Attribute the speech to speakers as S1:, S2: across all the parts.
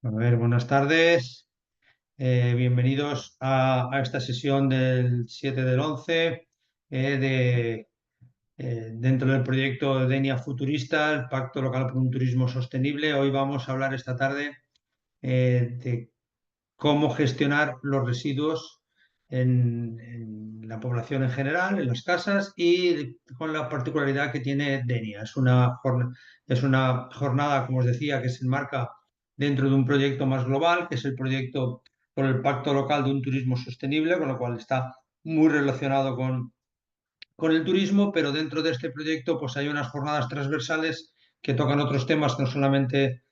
S1: A ver, buenas tardes. Bienvenidos a esta sesión del 7 del 11 dentro del proyecto Denia Futurista, el Pacto Local por un Turismo Sostenible. Hoy vamos a hablar esta tarde de cómo gestionar los residuos en la población en general, en las casas y con la particularidad que tiene Denia. Es una jornada, como os decía, que se enmarca dentro de un proyecto más global, que es el proyecto por el Pacto Local de un Turismo Sostenible, con lo cual está muy relacionado con el turismo, pero dentro de este proyecto pues hay unas jornadas transversales que tocan otros temas no solamente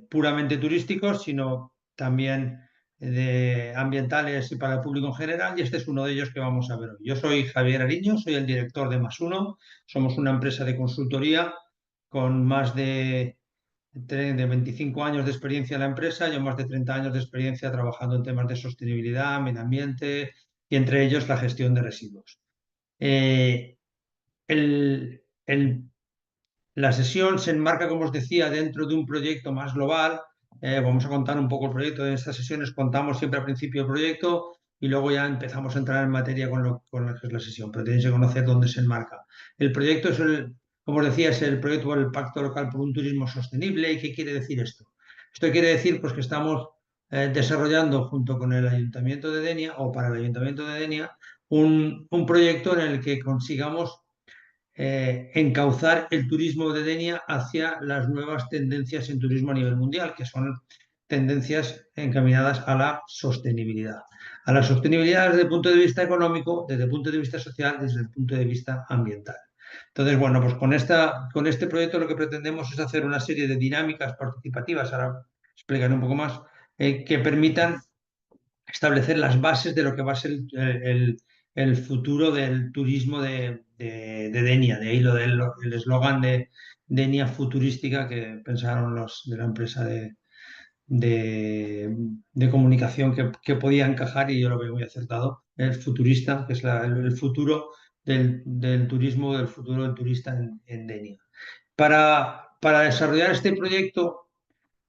S1: puramente turísticos, sino también de ambientales y para el público en general, y este es uno de ellos que vamos a ver hoy. Yo soy Javier Ariño, soy el director de Más Uno, somos una empresa de consultoría con más de 25 años de experiencia en la empresa, yo más de 30 años de experiencia trabajando en temas de sostenibilidad, medio ambiente y entre ellos la gestión de residuos. Eh, el- el- la sesión se enmarca, como os decía, dentro de un proyecto más global. Vamos a contar un poco el proyecto. En estas sesiones contamos siempre al principio el proyecto y luego ya empezamos a entrar en materia con lo que es la sesión, pero tenéis que conocer dónde se enmarca. El proyecto como os decía, es el proyecto del Pacto Local por un Turismo Sostenible. ¿Y qué quiere decir esto? Esto quiere decir pues, que estamos desarrollando junto con el Ayuntamiento de Denia o para el Ayuntamiento de Denia un proyecto en el que consigamos encauzar el turismo de Denia hacia las nuevas tendencias en turismo a nivel mundial, que son tendencias encaminadas a la sostenibilidad. A la sostenibilidad desde el punto de vista económico, desde el punto de vista social, desde el punto de vista ambiental. Entonces, bueno, pues con este proyecto lo que pretendemos es hacer una serie de dinámicas participativas, ahora explicaré un poco más, que permitan establecer las bases de lo que va a ser el futuro del turismo de Denia. De ahí el eslogan de Denia futurística que pensaron los de la empresa de comunicación que podía encajar y yo lo veo muy acertado. El futurista, que es el futuro del turismo, del futuro del turista en Denia. Para desarrollar este proyecto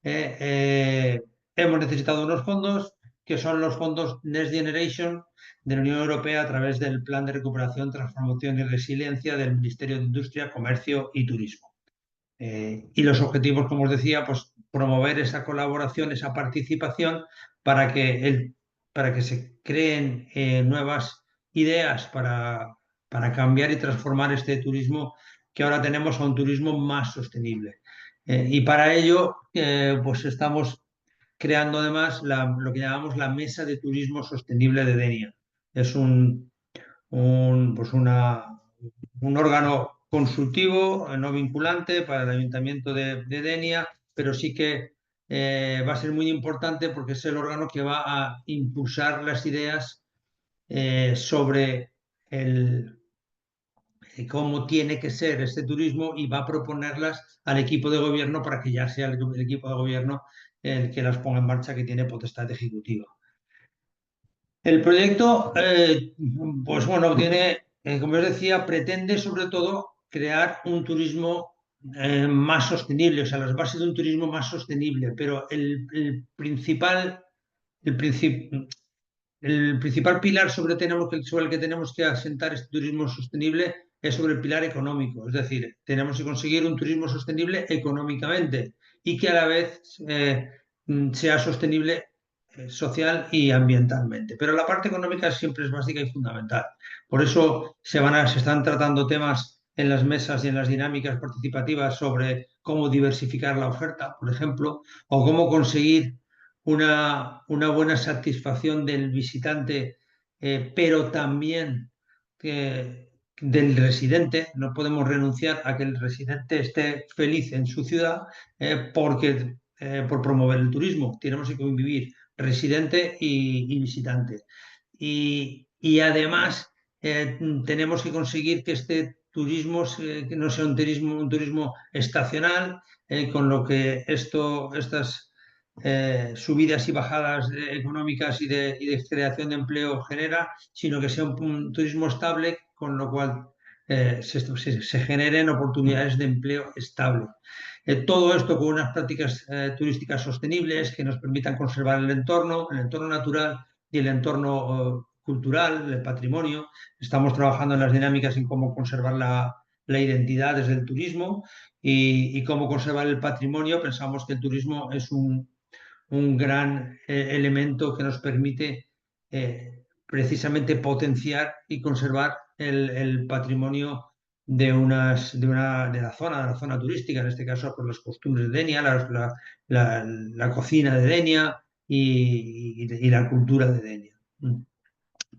S1: eh, eh, hemos necesitado unos fondos que son los fondos Next Generation de la Unión Europea a través del Plan de Recuperación, Transformación y Resiliencia del Ministerio de Industria, Comercio y Turismo. Y los objetivos, como os decía, pues promover esa colaboración, esa participación para para que se creen nuevas ideas para cambiar y transformar este turismo que ahora tenemos a un turismo más sostenible. Y para ello, pues estamos creando además lo que llamamos la Mesa de Turismo Sostenible de Denia. Es pues un órgano consultivo, no vinculante para el Ayuntamiento de Denia, pero sí que va a ser muy importante porque es el órgano que va a impulsar las ideas sobre cómo tiene que ser este turismo y va a proponerlas al equipo de gobierno para que ya sea el equipo de gobierno el que las ponga en marcha, que tiene potestad ejecutiva. El proyecto, pues bueno, como os decía, pretende sobre todo crear un turismo más sostenible, o sea, las bases de un turismo más sostenible, pero el, princip- el principal pilar sobre el que tenemos que asentar este turismo sostenible es sobre el pilar económico, es decir, tenemos que conseguir un turismo sostenible económicamente y que a la vez sea sostenible social y ambientalmente. Pero la parte económica siempre es básica y fundamental. Por eso se están tratando temas en las mesas y en las dinámicas participativas sobre cómo diversificar la oferta, por ejemplo, o cómo conseguir una buena satisfacción del visitante, pero también del residente. No podemos renunciar a que el residente esté feliz en su ciudad por promover el turismo. Tenemos que convivir residente y visitante. Y además tenemos que conseguir que este turismo que no sea un turismo estacional, con lo que estas subidas y bajadas económicas y de creación de empleo genera, sino que sea un turismo estable, con lo cual se generen oportunidades de empleo estable. Todo esto con unas prácticas turísticas sostenibles que nos permitan conservar el entorno natural y el entorno cultural, el patrimonio. Estamos trabajando en las dinámicas en cómo conservar la identidad desde el turismo y cómo conservar el patrimonio. Pensamos que el turismo es un gran elemento que nos permite precisamente potenciar y conservar el patrimonio de la zona turística, en este caso por las costumbres de Denia, la cocina de Denia y la cultura de Denia.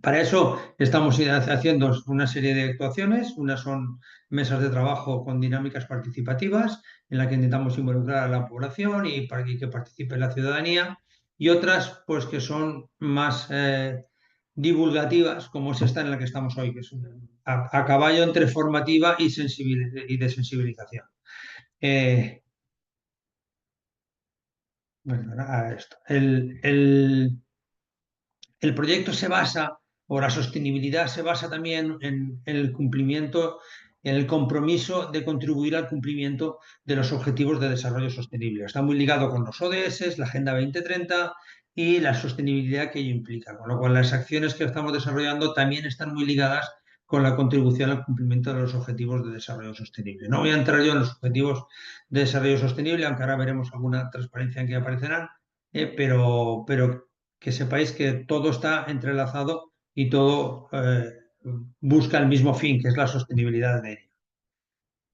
S1: Para eso estamos haciendo una serie de actuaciones. Unas son mesas de trabajo con dinámicas participativas, en la que intentamos involucrar a la población y para que participe la ciudadanía. Y otras, pues que son más divulgativas, como es esta en la que estamos hoy, que es a caballo entre formativa y de sensibilización. Bueno, a esto. El proyecto se basa, o la sostenibilidad se basa también en el cumplimiento, en el compromiso de contribuir al cumplimiento de los objetivos de desarrollo sostenible. Está muy ligado con los ODS, la Agenda 2030 y la sostenibilidad que ello implica, con lo cual las acciones que estamos desarrollando también están muy ligadas con la contribución al cumplimiento de los objetivos de desarrollo sostenible. No voy a entrar yo en los objetivos de desarrollo sostenible, aunque ahora veremos alguna transparencia en que aparecerán, pero que sepáis que todo está entrelazado y todo busca el mismo fin, que es la sostenibilidad de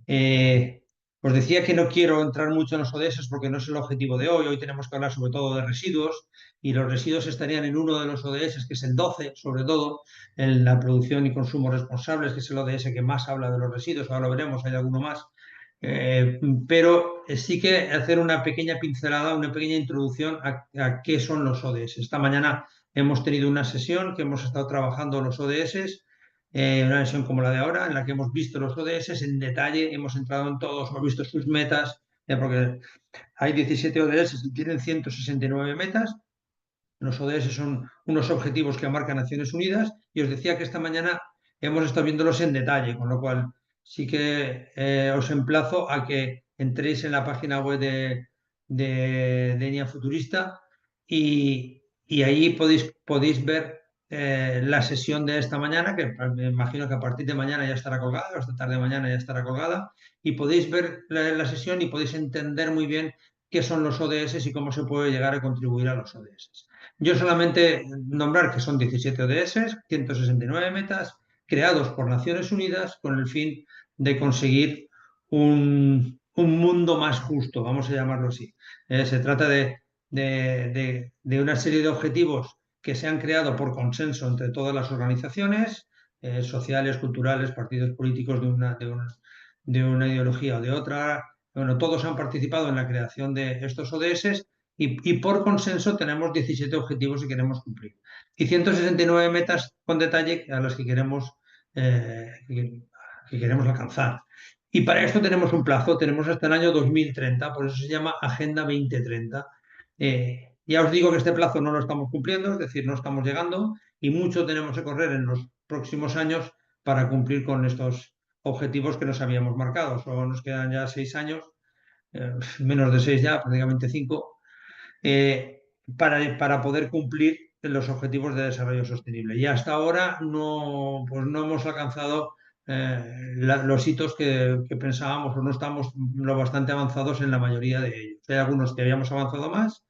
S1: ella. Os decía que no quiero entrar mucho en los ODS porque no es el objetivo de hoy. Hoy tenemos que hablar sobre todo de residuos y los residuos estarían en uno de los ODS, que es el 12, sobre todo, en la producción y consumo responsables, que es el ODS que más habla de los residuos. Ahora lo veremos, hay alguno más. Pero sí que hacer una pequeña pincelada, una pequeña introducción a qué son los ODS. Esta mañana hemos tenido una sesión que hemos estado trabajando los ODS, una sesión como la de ahora, en la que hemos visto los ODS en detalle, hemos entrado en todos, hemos visto sus metas, porque hay 17 ODS y tienen 169 metas. Los ODS son unos objetivos que marca Naciones Unidas y os decía que esta mañana hemos estado viéndolos en detalle, con lo cual sí que os emplazo a que entréis en la página web de Denia Futurista y ahí podéis ver la sesión de esta mañana, que me imagino que a partir de mañana ya estará colgada, o esta tarde de mañana ya estará colgada, y podéis ver la sesión y podéis entender muy bien qué son los ODS y cómo se puede llegar a contribuir a los ODS. Yo solamente nombrar que son 17 ODS, 169 metas, creados por Naciones Unidas con el fin de conseguir un mundo más justo, vamos a llamarlo así. Se trata de una serie de objetivos que se han creado por consenso entre todas las organizaciones sociales, culturales, partidos políticos de una ideología o de otra. Bueno, todos han participado en la creación de estos ODS y por consenso tenemos 17 objetivos que queremos cumplir y 169 metas con detalle a las que queremos alcanzar. Y para esto tenemos un plazo, tenemos hasta el año 2030, por eso se llama Agenda 2030. Ya os digo que este plazo no lo estamos cumpliendo, es decir, no estamos llegando y mucho tenemos que correr en los próximos años para cumplir con estos objetivos que nos habíamos marcado. Solo nos quedan ya 6 años, menos de 6 ya, prácticamente 5, para poder cumplir los objetivos de desarrollo sostenible. Y hasta ahora no, pues no hemos alcanzado los hitos que pensábamos o no estamos lo bastante avanzados en la mayoría de ellos. Hay algunos que habíamos avanzado más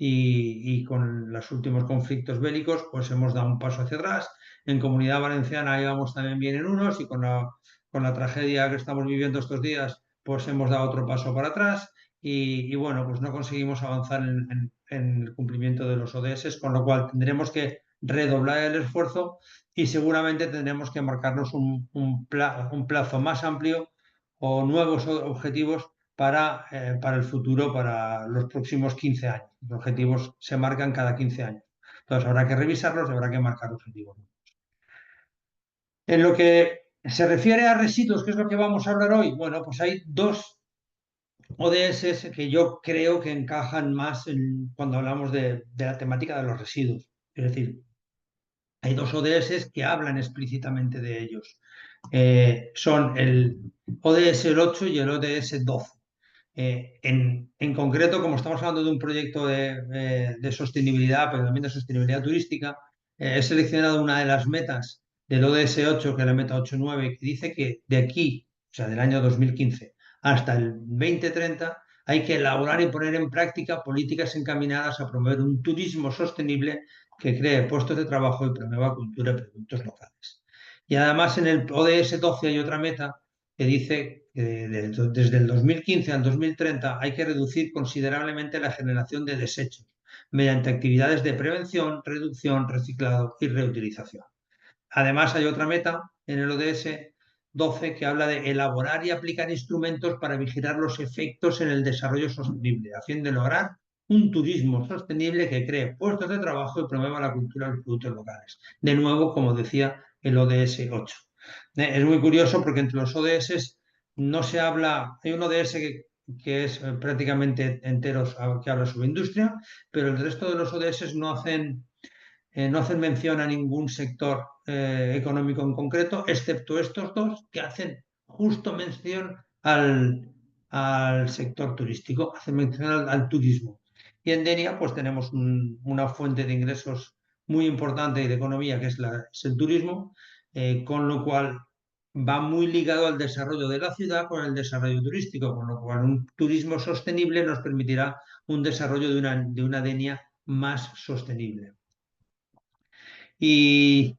S1: y con los últimos conflictos bélicos pues hemos dado un paso hacia atrás. En Comunidad Valenciana íbamos también bien en unos y con la tragedia que estamos viviendo estos días pues hemos dado otro paso para atrás y bueno, pues no conseguimos avanzar en el cumplimiento de los ODS, con lo cual tendremos que redoblar el esfuerzo y seguramente tendremos que marcarnos un plazo más amplio o nuevos objetivos para el futuro, para los próximos 15 años. Los objetivos se marcan cada 15 años. Entonces habrá que revisarlos y habrá que marcar objetivos. En lo que se refiere a residuos, que es lo que vamos a hablar hoy, bueno, pues hay dos ODS que yo creo que encajan más cuando hablamos de la temática de los residuos. Es decir, hay dos ODS que hablan explícitamente de ellos. son el ODS el 8 y el ODS 12. En concreto, como estamos hablando de un proyecto de sostenibilidad, pero también de sostenibilidad turística, he seleccionado una de las metas del ODS 8, que es la meta 8.9, que dice que de aquí, o sea, del año 2015 hasta el 2030, hay que elaborar y poner en práctica políticas encaminadas a promover un turismo sostenible que cree puestos de trabajo y promueva cultura y productos locales. Y además en el ODS 12 hay otra meta que dice que desde el 2015 al 2030 hay que reducir considerablemente la generación de desechos mediante actividades de prevención, reducción, reciclado y reutilización. Además, hay otra meta en el ODS 12 que habla de elaborar y aplicar instrumentos para vigilar los efectos en el desarrollo sostenible, a fin de lograr un turismo sostenible que cree puestos de trabajo y promueva la cultura de los productos locales. De nuevo, como decía el ODS 8. Es muy curioso porque entre los ODS no se habla, hay un ODS que es prácticamente entero que habla sobre industria, pero el resto de los ODS no hacen mención a ningún sector económico en concreto, excepto estos dos que hacen justo mención al sector turístico, hacen mención al turismo. Y en Denia pues tenemos una fuente de ingresos muy importante y de economía que es el turismo, con lo cual va muy ligado al desarrollo de la ciudad con el desarrollo turístico, con lo cual un turismo sostenible nos permitirá un desarrollo de una Denia más sostenible. Y,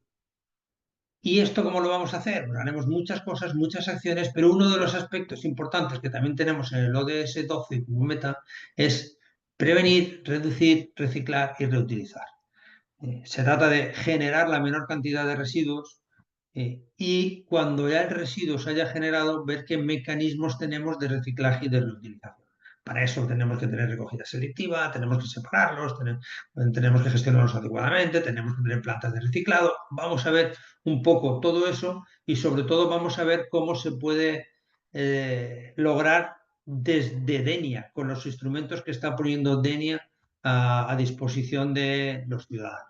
S1: ¿Y esto cómo lo vamos a hacer? Pues haremos muchas cosas, muchas acciones, pero uno de los aspectos importantes que también tenemos en el ODS 12 como meta es prevenir, reducir, reciclar y reutilizar. Se trata de generar la menor cantidad de residuos y cuando ya el residuo se haya generado, ver qué mecanismos tenemos de reciclaje y de reutilización. Para eso tenemos que tener recogida selectiva, tenemos que separarlos, tenemos que gestionarlos adecuadamente, tenemos que tener plantas de reciclado. Vamos a ver un poco todo eso y sobre todo vamos a ver cómo se puede lograr desde Denia, con los instrumentos que está poniendo Denia a disposición de los ciudadanos.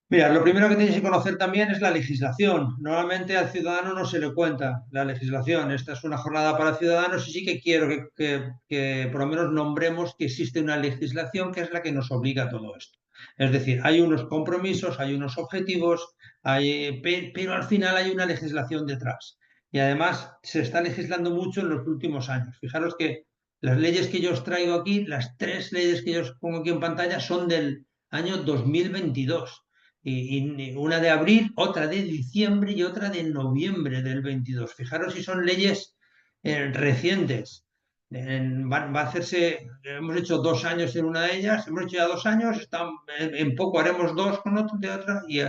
S1: Mira, lo primero que tenéis que conocer también es la legislación. Normalmente al ciudadano no se le cuenta la legislación. Esta es una jornada para ciudadanos y sí que quiero que por lo menos nombremos que existe una legislación que es la que nos obliga a todo esto. Es decir, hay unos compromisos, hay unos objetivos, pero al final hay una legislación detrás. Y además se está legislando mucho en los últimos años. Fijaros que las leyes que yo os traigo aquí, las tres leyes que yo os pongo aquí en pantalla, son del año 2022 y una de abril, otra de diciembre y otra de noviembre del 22. Fijaros si son leyes recientes. Va a hacerse, hemos hecho 2 años en una de ellas, hemos hecho ya 2 años, en poco haremos dos con otra, de otra y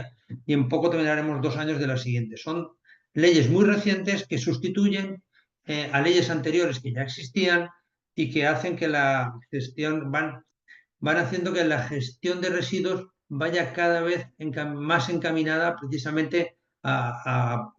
S1: en poco también haremos 2 años de la siguiente. Son leyes muy recientes que sustituyen a leyes anteriores que ya existían y que hacen que la gestión van haciendo que la gestión de residuos vaya cada vez más encaminada precisamente a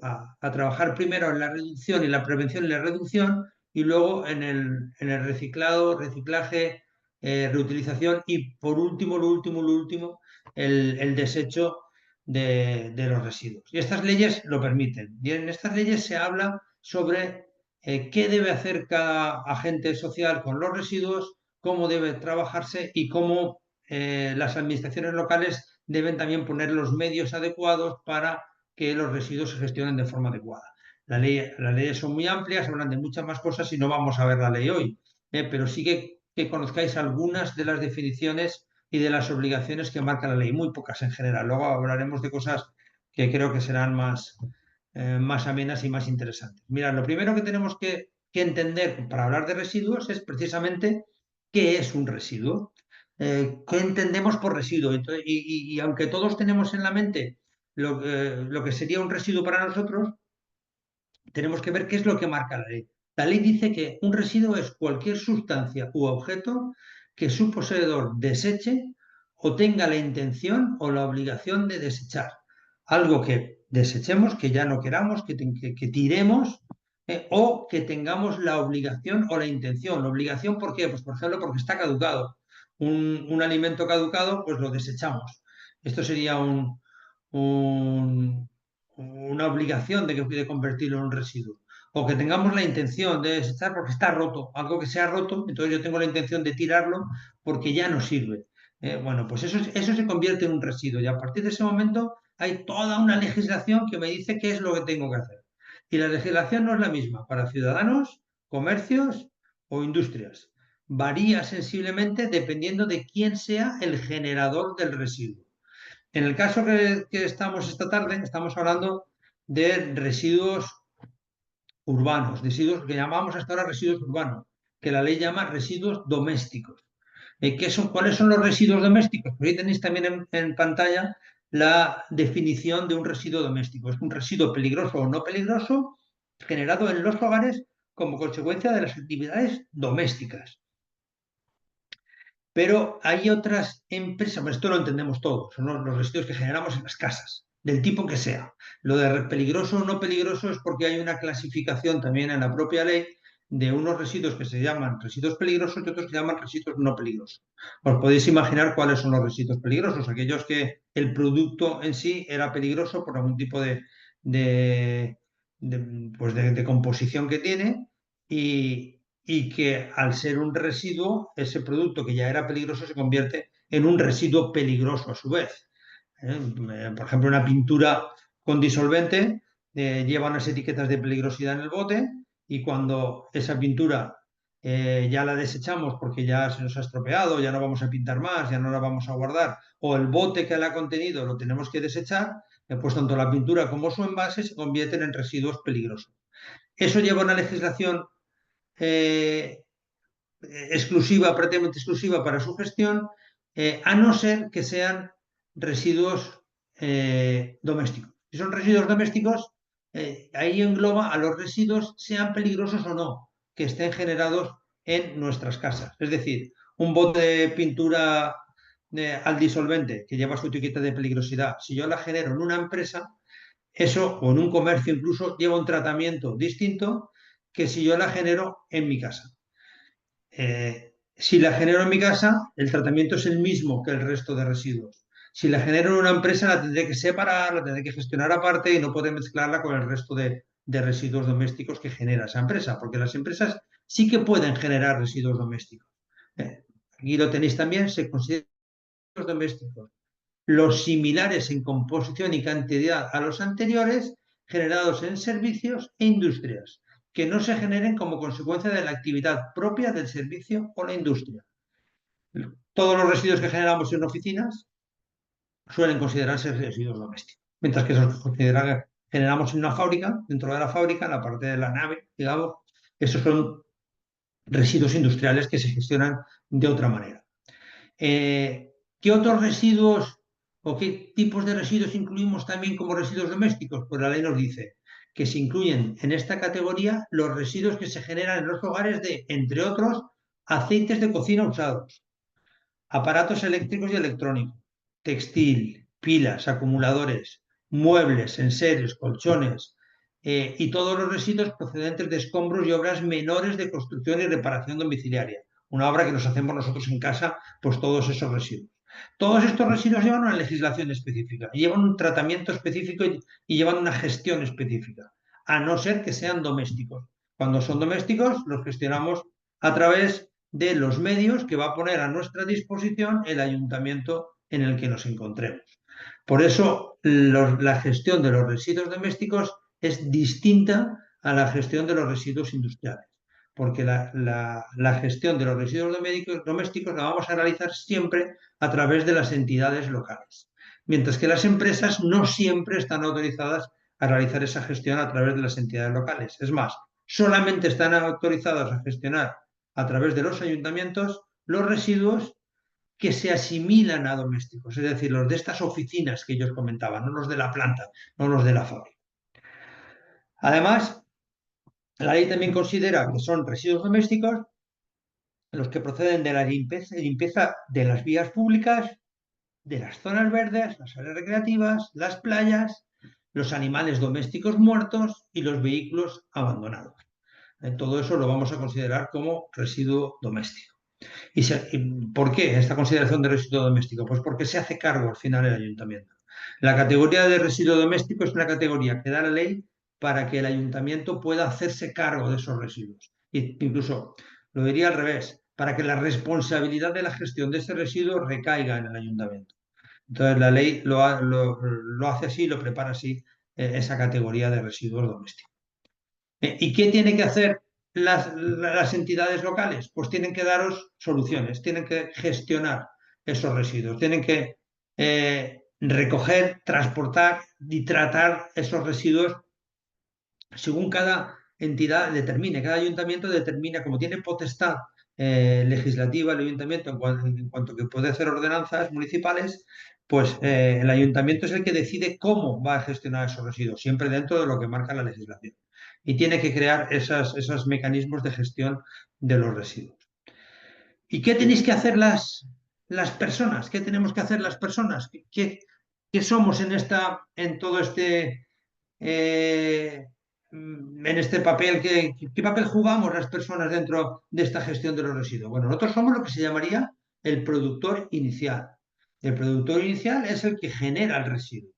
S1: trabajar primero en la reducción y la prevención y la reducción y luego en el reciclado, reciclaje, reutilización y por último, lo último, el desecho de los residuos. Y estas leyes lo permiten. Y en estas leyes se habla sobre qué debe hacer cada agente social con los residuos, cómo debe trabajarse y cómo las administraciones locales deben también poner los medios adecuados para que los residuos se gestionen de forma adecuada. Las leyes son muy amplias, hablan de muchas más cosas y no vamos a ver la ley hoy, pero sí que conozcáis algunas de las definiciones y de las obligaciones que marca la ley, muy pocas en general. Luego hablaremos de cosas que creo que serán más amenas y más interesantes. Mirad, lo primero que tenemos que entender para hablar de residuos es precisamente qué es un residuo. ¿Qué entendemos por residuo? Entonces, y aunque todos tenemos en la mente lo que sería un residuo para nosotros, tenemos que ver qué es lo que marca la ley. La ley dice que un residuo es cualquier sustancia u objeto que su poseedor deseche o tenga la intención o la obligación de desechar. Algo que desechemos, que ya no queramos, que tiremos o que tengamos la obligación o la intención. ¿La obligación por qué? Pues por ejemplo porque está caducado. Un alimento caducado, pues lo desechamos. Esto sería un una obligación de convertirlo en un residuo. O que tengamos la intención de desechar porque está roto, algo que se ha roto, entonces yo tengo la intención de tirarlo porque ya no sirve. Bueno, pues eso se convierte en un residuo y a partir de ese momento hay toda una legislación que me dice qué es lo que tengo que hacer. Y la legislación no es la misma para ciudadanos, comercios o industrias. Varía sensiblemente dependiendo de quién sea el generador del residuo. En el caso que estamos esta tarde, estamos hablando de residuos urbanos, residuos que llamamos hasta ahora residuos urbanos, que la ley llama residuos domésticos. ¿Cuáles son los residuos domésticos? Pues ahí tenéis también en pantalla la definición de un residuo doméstico. Es un residuo peligroso o no peligroso generado en los hogares como consecuencia de las actividades domésticas. Pero hay otras empresas, bueno, esto lo entendemos todos, son los residuos que generamos en las casas, del tipo que sea. Lo de peligroso o no peligroso es porque hay una clasificación también en la propia ley de unos residuos que se llaman residuos peligrosos y otros que se llaman residuos no peligrosos. Os podéis imaginar cuáles son los residuos peligrosos, aquellos que el producto en sí era peligroso por algún tipo de, de composición que tiene y que al ser un residuo, ese producto que ya era peligroso se convierte en un residuo peligroso a su vez. Por ejemplo, una pintura con disolvente lleva unas etiquetas de peligrosidad en el bote y cuando esa pintura ya la desechamos porque ya se nos ha estropeado, ya no vamos a pintar más, ya no la vamos a guardar, o el bote que la ha contenido lo tenemos que desechar, pues tanto la pintura como su envase se convierten en residuos peligrosos. Eso lleva una legislación eh, exclusiva, prácticamente exclusiva para su gestión, a no ser que sean residuos domésticos. Si son residuos domésticos, ahí engloba a los residuos, sean peligrosos o no, que estén generados en nuestras casas. Es decir, un bote de pintura al disolvente que lleva su etiqueta de peligrosidad, si yo la genero en una empresa, eso, o en un comercio incluso, lleva un tratamiento distinto que si yo la genero en mi casa. Si la genero en mi casa, el tratamiento es el mismo que el resto de residuos. Si la genero en una empresa, la tendré que separar, la tendré que gestionar aparte y no podré mezclarla con el resto de residuos domésticos que genera esa empresa, porque las empresas sí que pueden generar residuos domésticos. Aquí lo tenéis también, se consideran residuos domésticos los similares en composición y cantidad a los anteriores, generados en servicios e industrias, que no se generen como consecuencia de la actividad propia del servicio o la industria. Todos los residuos que generamos en oficinas suelen considerarse residuos domésticos, mientras que esos que generamos en una fábrica, dentro de la fábrica, en la parte de la nave, digamos, esos son residuos industriales que se gestionan de otra manera. ¿Qué otros residuos o qué tipos de residuos incluimos también como residuos domésticos? Pues la ley nos dice que se incluyen en esta categoría los residuos que se generan en los hogares de, entre otros, aceites de cocina usados, aparatos eléctricos y electrónicos, textil, pilas, acumuladores, muebles, enseres, colchones y todos los residuos procedentes de escombros y obras menores de construcción y reparación domiciliaria. Una obra que nos hacemos nosotros en casa, pues todos esos residuos. Todos estos residuos llevan una legislación específica, llevan un tratamiento específico y llevan una gestión específica, a no ser que sean domésticos. Cuando son domésticos, los gestionamos a través de los medios que va a poner a nuestra disposición el ayuntamiento en el que nos encontremos. Por eso, la gestión de los residuos domésticos es distinta a la gestión de los residuos industriales, porque la gestión de los residuos domésticos la vamos a realizar siempre a través de las entidades locales, mientras que las empresas no siempre están autorizadas a realizar esa gestión a través de las entidades locales. Es más, solamente están autorizadas a gestionar a través de los ayuntamientos los residuos que se asimilan a domésticos, es decir, los de estas oficinas que yo os comentaba, no los de la planta, no los de la fábrica. Además, la ley también considera que son residuos domésticos los que proceden de la limpieza de las vías públicas, de las zonas verdes, las áreas recreativas, las playas, los animales domésticos muertos y los vehículos abandonados. Todo eso lo vamos a considerar como residuo doméstico. ¿Y por qué esta consideración de residuo doméstico? Pues porque se hace cargo al final el ayuntamiento. La categoría de residuo doméstico es una categoría que da la ley para que el ayuntamiento pueda hacerse cargo de esos residuos. Incluso lo diría al revés, para que la responsabilidad de la gestión de ese residuo recaiga en el ayuntamiento. Entonces la ley lo hace así, lo prepara así, esa categoría de residuos domésticos. ¿Y qué tienen que hacer las entidades locales? Pues tienen que daros soluciones, tienen que gestionar esos residuos, tienen que recoger, transportar y tratar esos residuos según cada entidad determine, cada ayuntamiento determina, como tiene potestad legislativa el ayuntamiento en cuanto que puede hacer ordenanzas municipales, pues el ayuntamiento es el que decide cómo va a gestionar esos residuos, siempre dentro de lo que marca la legislación. Y tiene que crear esos mecanismos de gestión de los residuos. ¿Y qué tenéis que hacer las personas? ¿Qué tenemos que hacer las personas? ¿Qué somos en todo eh, en este papel? ¿Qué papel jugamos las personas dentro de esta gestión de los residuos? Bueno, nosotros somos lo que se llamaría el productor inicial. El productor inicial es el que genera el residuo.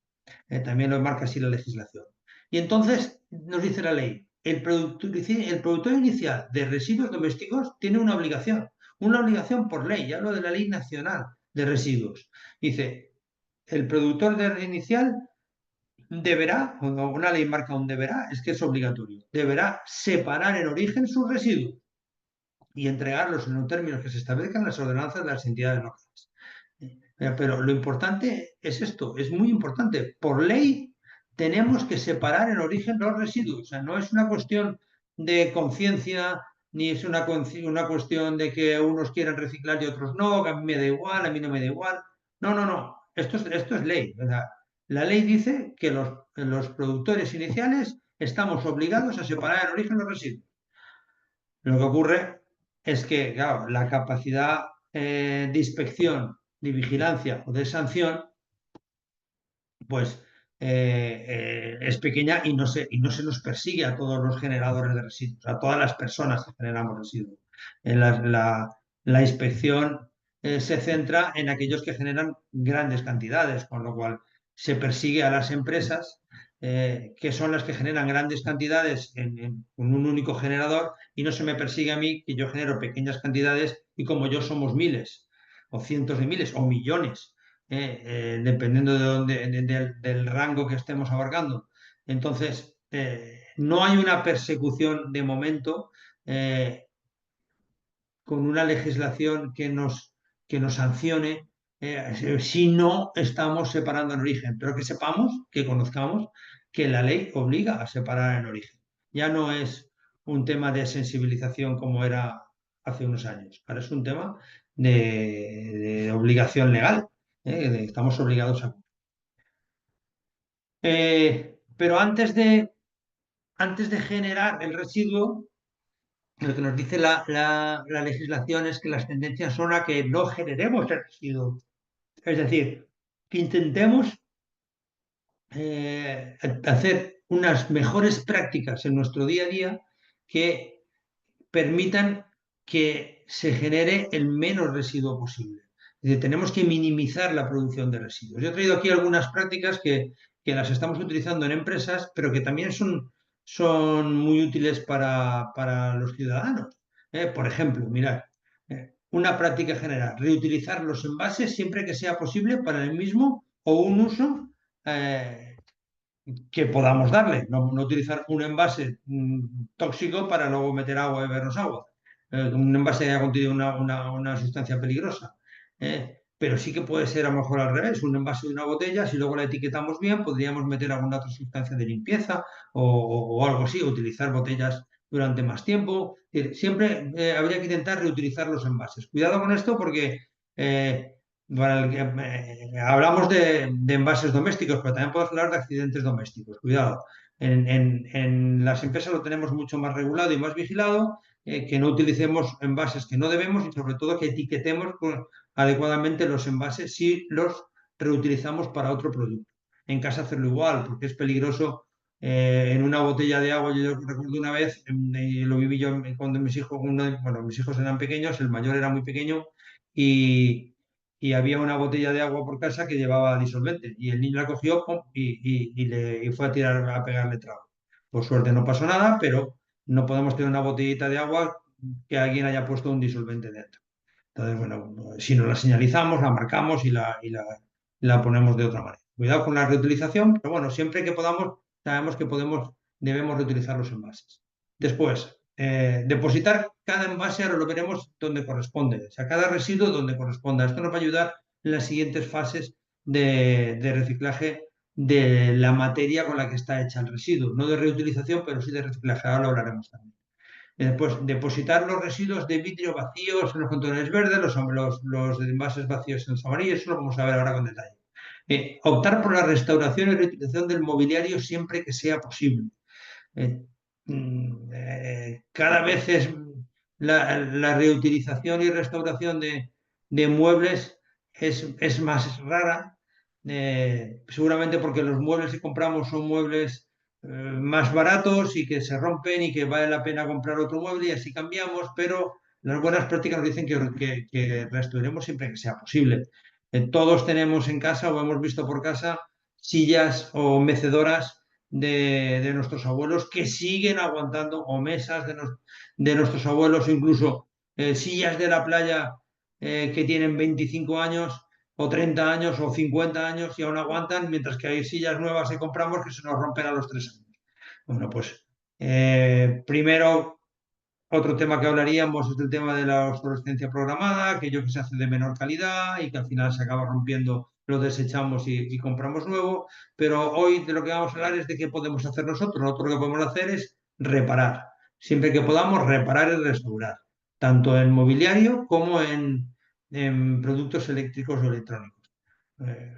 S1: También lo marca así la legislación. Y entonces nos dice la ley, el productor inicial de residuos domésticos tiene una obligación por ley, ya hablo de la Ley Nacional de Residuos. Dice, el productor inicial deberá, cuando una ley marca un deberá, es que es obligatorio, deberá separar en origen sus residuos y entregarlos en los términos que se establezcan en las ordenanzas de las entidades locales. Pero lo importante es esto, es muy importante. Por ley tenemos que separar en origen los residuos. O sea, no es una cuestión de conciencia, ni es una cuestión de que unos quieren reciclar y otros no, que a mí me da igual, a mí no me da igual. No, no, no. Esto es ley. O sea, la ley dice que los productores iniciales estamos obligados a separar en origen los residuos. Lo que ocurre es que, claro, la capacidad de inspección, de vigilancia o de sanción, pues es pequeña y no se nos persigue a todos los generadores de residuos, a todas las personas que generamos residuos. La inspección se centra en aquellos que generan grandes cantidades, con lo cual se persigue a las empresas que son las que generan grandes cantidades con un único generador y no se me persigue a mí que yo genero pequeñas cantidades y como yo somos miles o cientos de miles o millones dependiendo del rango que estemos abarcando. Entonces, no hay una persecución de momento con una legislación que nos sancione si no estamos separando en origen, pero que sepamos, que conozcamos que la ley obliga a separar en origen. Ya no es un tema de sensibilización como era hace unos años, ahora es un tema de obligación legal. Estamos obligados a. Pero antes de generar el residuo, lo que nos dice la legislación es que las tendencias son a que no generemos el residuo. Es decir, que intentemos hacer unas mejores prácticas en nuestro día a día que permitan que se genere el menos residuo posible. Es decir, tenemos que minimizar la producción de residuos. Yo he traído aquí algunas prácticas que las estamos utilizando en empresas, pero que también son muy útiles para los ciudadanos. Por ejemplo, mirad, una práctica general, reutilizar los envases siempre que sea posible para el mismo o un uso eh, que podamos darle, no utilizar un envase tóxico para luego meter agua y bebernos agua, un envase que haya contenido una sustancia peligrosa. Pero sí que puede ser a lo mejor al revés, un envase de una botella, si luego la etiquetamos bien, podríamos meter alguna otra sustancia de limpieza o algo así, utilizar botellas durante más tiempo. Siempre habría que intentar reutilizar los envases. Cuidado con esto porque hablamos de envases domésticos, pero también podemos hablar de accidentes domésticos. Cuidado. En las empresas lo tenemos mucho más regulado y más vigilado, que no utilicemos envases que no debemos y sobre todo que etiquetemos adecuadamente los envases si los reutilizamos para otro producto. En casa hacerlo igual, porque es peligroso en una botella de agua. Yo recuerdo una vez, y lo viví yo cuando mis hijos eran pequeños, el mayor era muy pequeño y y había una botella de agua por casa que llevaba disolvente y el niño la cogió, pum, y fue a tirar a pegarle trago. Por suerte no pasó nada, pero no podemos tener una botellita de agua que alguien haya puesto un disolvente dentro. Entonces, bueno, si no la señalizamos, la marcamos y la ponemos de otra manera. Cuidado con la reutilización, pero bueno, siempre que podamos, sabemos que debemos reutilizar los envases. Después, depositar cada envase, ahora lo veremos donde corresponde, o sea, cada residuo donde corresponda. Esto nos va a ayudar en las siguientes fases de reciclaje de la materia con la que está hecha el residuo. No de reutilización, pero sí de reciclaje. Ahora lo hablaremos también. Después, depositar los residuos de vidrio vacíos en los contenedores verdes, los envases vacíos en los amarillos, eso lo vamos a ver ahora con detalle. Optar por la restauración y reutilización del mobiliario siempre que sea posible. Eh, Cada vez la reutilización y restauración de muebles es más rara, seguramente porque los muebles que compramos son muebles más baratos y que se rompen y que vale la pena comprar otro mueble y así cambiamos, pero las buenas prácticas nos dicen que restauremos siempre que sea posible. Todos tenemos en casa o hemos visto por casa sillas o mecedoras de nuestros abuelos que siguen aguantando, o mesas de nuestros abuelos, o incluso sillas de la playa que tienen 25 años, o 30 años, o 50 años y aún aguantan, mientras que hay sillas nuevas que compramos que se nos rompen a los 3 años. Bueno, pues primero otro tema que hablaríamos es el tema de la obsolescencia programada, aquello que se hace de menor calidad y que al final se acaba rompiendo, lo desechamos y compramos nuevo. Pero hoy de lo que vamos a hablar es de qué podemos hacer nosotros. Nosotros lo que podemos hacer es reparar. Siempre que podamos, reparar y restaurar, tanto en mobiliario como en productos eléctricos o electrónicos.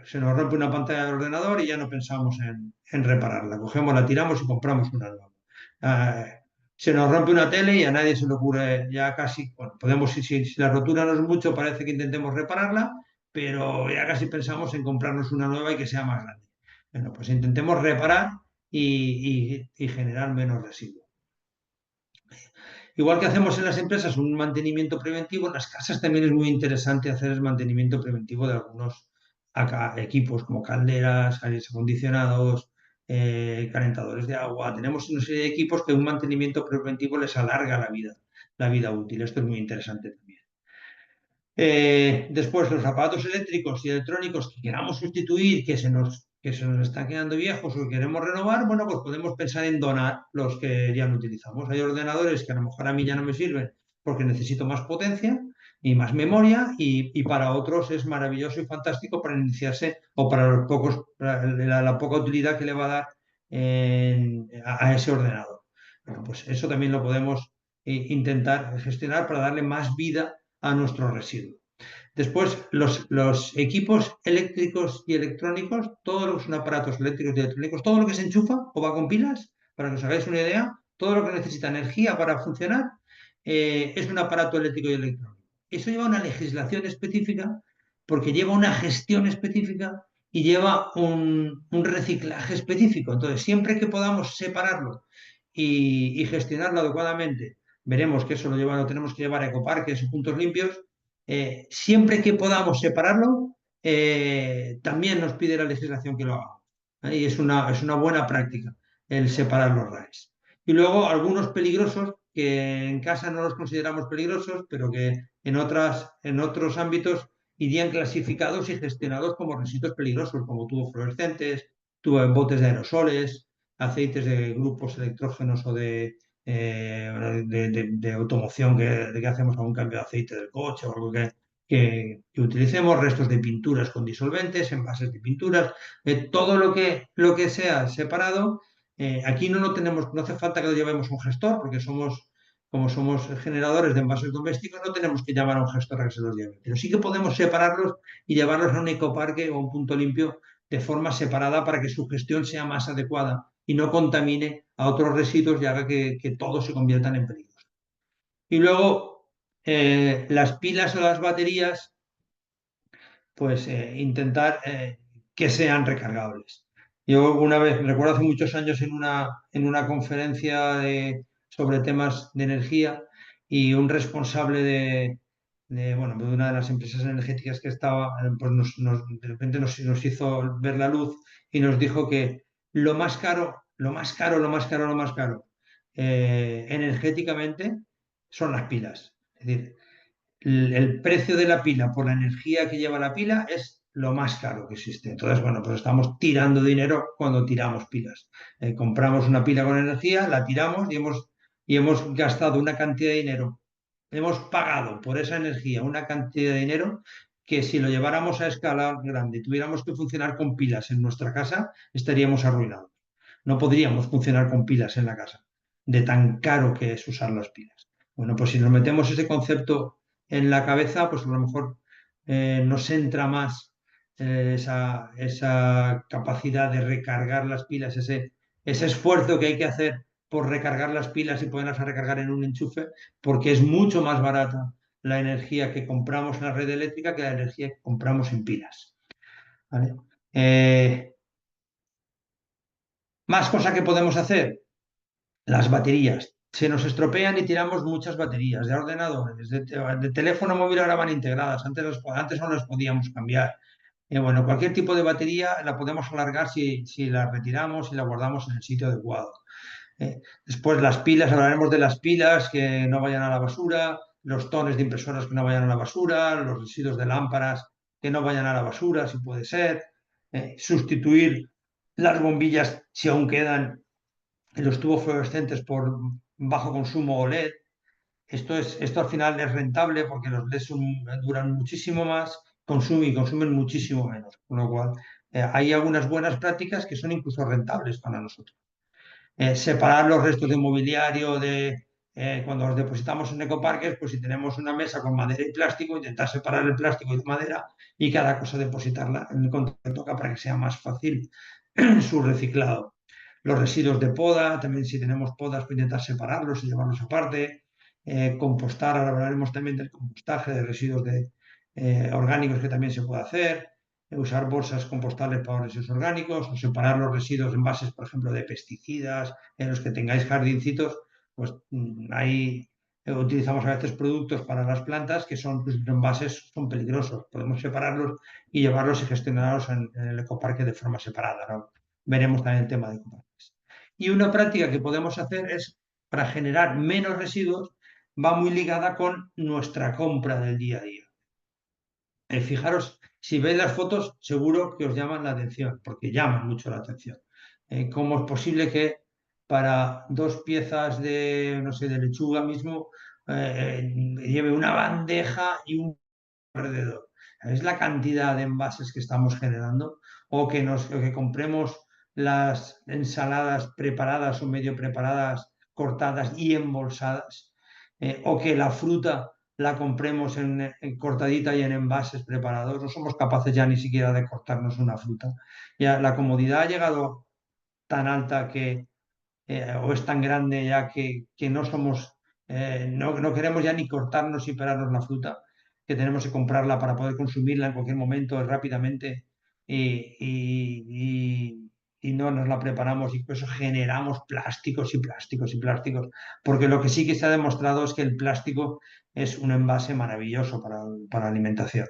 S1: Se nos rompe una pantalla del ordenador y ya no pensamos en repararla. Cogemos, la tiramos y compramos una nueva. Eh, Se nos rompe una tele y a nadie se le ocurre ya casi, bueno, podemos, si la rotura no es mucho, parece que intentemos repararla, pero ya casi pensamos en comprarnos una nueva y que sea más grande. Bueno, pues intentemos reparar y generar menos residuos. Igual que hacemos en las empresas un mantenimiento preventivo, en las casas también es muy interesante hacer el mantenimiento preventivo de algunos equipos como calderas, aires acondicionados, calentadores de agua. Tenemos una serie de equipos que un mantenimiento preventivo les alarga la vida útil. Esto es muy interesante también. Después, los aparatos eléctricos y electrónicos que queramos sustituir, que se nos están quedando viejos o que queremos renovar, bueno, pues podemos pensar en donar los que ya no utilizamos. Hay ordenadores que a lo mejor a mí ya no me sirven porque necesito más potencia y más memoria y para otros es maravilloso y fantástico para iniciarse o para la poca utilidad que le va a dar a ese ordenador. Bueno, pues eso también lo podemos intentar gestionar para darle más vida a nuestro residuo. Después, los equipos eléctricos y electrónicos, todos los aparatos eléctricos y electrónicos, todo lo que se enchufa o va con pilas, para que os hagáis una idea, todo lo que necesita energía para funcionar es un aparato eléctrico y electrónico. Eso lleva una legislación específica porque lleva una gestión específica y lleva un reciclaje específico. Entonces, siempre que podamos separarlo y gestionarlo adecuadamente, veremos que eso lo tenemos que llevar a ecoparques o puntos limpios. Siempre que podamos separarlo, también nos pide la legislación que lo hagamos. ¿Vale? Y es una buena práctica el separar los RAEs. Y luego algunos peligrosos que en casa no los consideramos peligrosos, pero que en otros ámbitos irían clasificados y gestionados como residuos peligrosos, como tubos fluorescentes, botes de aerosoles, aceites de grupos electrógenos o de automoción, de que hacemos algún cambio de aceite del coche o algo que utilicemos, restos de pinturas con disolventes, envases de pinturas, todo lo que sea separado. Aquí no lo tenemos, no hace falta que lo llevemos un gestor, porque como somos generadores de envases domésticos, no tenemos que llamar a un gestor a que se los lleve. Pero sí que podemos separarlos y llevarlos a un ecoparque o a un punto limpio de forma separada para que su gestión sea más adecuada y no contamine a otros residuos y haga que todos se conviertan en peligros. Y luego, las pilas o las baterías, pues intentar que sean recargables. Yo una vez, recuerdo hace muchos años en una conferencia sobre temas de energía y un responsable bueno, de una de las empresas energéticas que estaba, pues de repente nos hizo ver la luz y nos dijo que lo más caro, lo más caro, lo más caro, lo más caro, energéticamente son las pilas. Es decir, el precio de la pila por la energía que lleva la pila es lo más caro que existe. Entonces, bueno, pues estamos tirando dinero cuando tiramos pilas. Compramos una pila con energía, la tiramos y hemos gastado una cantidad de dinero. Hemos pagado por esa energía una cantidad de dinero que si lo lleváramos a escala grande y tuviéramos que funcionar con pilas en nuestra casa, estaríamos arruinados. No podríamos funcionar con pilas en la casa, de tan caro que es usar las pilas. Bueno, pues si nos metemos ese concepto en la cabeza, pues a lo mejor nos entra más esa capacidad de recargar las pilas, ese esfuerzo que hay que hacer por recargar las pilas y poderlas recargar en un enchufe, porque es mucho más barata la energía que compramos en la red eléctrica que la energía que compramos en pilas. ¿Vale? Eh, Más cosas que podemos hacer, las baterías. Se nos estropean y tiramos muchas baterías de ordenadores, de teléfono móvil ahora van integradas, antes no las podíamos cambiar. Bueno, cualquier tipo de batería la podemos alargar si la retiramos y la guardamos en el sitio adecuado. Después las pilas, hablaremos de las pilas que no vayan a la basura, los tones de impresoras que no vayan a la basura, los residuos de lámparas que no vayan a la basura, si puede ser. Sustituir las bombillas, si aún quedan, en los tubos fluorescentes por bajo consumo OLED. Esto al final es rentable porque los LEDs duran muchísimo más y consumen muchísimo menos. Con lo cual, hay algunas buenas prácticas que son incluso rentables para nosotros. Separar los restos de mobiliario cuando los depositamos en ecoparques, pues si tenemos una mesa con madera y plástico, intentar separar el plástico y la madera y cada cosa depositarla en el contenedor que toca para que sea más fácil su reciclado. Los residuos de poda, también si tenemos podas, pues intentar separarlos y llevarlos aparte. Compostar, ahora hablaremos también del compostaje de residuos orgánicos que también se puede hacer. Usar bolsas compostables para residuos orgánicos o separar los residuos envases, por ejemplo, de pesticidas, en los que tengáis jardincitos, pues ahí utilizamos a veces productos para las plantas que son, pues, envases son peligrosos. Podemos separarlos y llevarlos y gestionarlos en el ecoparque de forma separada, ¿no? Veremos también el tema de ecoparques. Y una práctica que podemos hacer es, para generar menos residuos, va muy ligada con nuestra compra del día a día. Fijaros, si veis las fotos, seguro que os llaman la atención, porque llaman mucho la atención. ¿Cómo es posible que para dos piezas de, no sé, de lechuga mismo, lleve una bandeja y un alrededor? ¿Es la cantidad de envases que estamos generando? O que compremos las ensaladas preparadas o medio preparadas, cortadas y embolsadas. O que la fruta la compremos cortadita y en envases preparados. No somos capaces ya ni siquiera de cortarnos una fruta. Ya la comodidad ha llegado tan alta o es tan grande ya que no somos, no queremos ya ni cortarnos y pelarnos la fruta, que tenemos que comprarla para poder consumirla en cualquier momento rápidamente y no nos la preparamos y por eso generamos plásticos y plásticos y plásticos, porque lo que sí que se ha demostrado es que el plástico es un envase maravilloso para alimentación.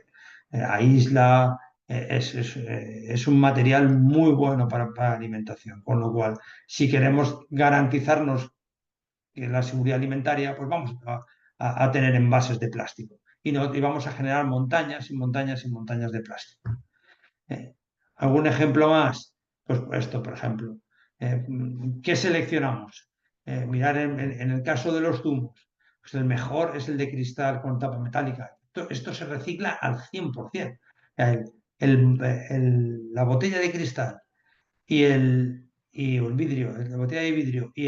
S1: Aísla, es un material muy bueno para alimentación, con lo cual si queremos garantizarnos que la seguridad alimentaria, pues vamos a tener envases de plástico y vamos a generar montañas y montañas y montañas de plástico. Eh, ¿Algún ejemplo más? Pues esto, por ejemplo. ¿Qué seleccionamos? Mirar en el caso de los zumos, pues el mejor es el de cristal con tapa metálica. Esto se recicla al 100%. La botella de cristal y el vidrio, la botella de vidrio y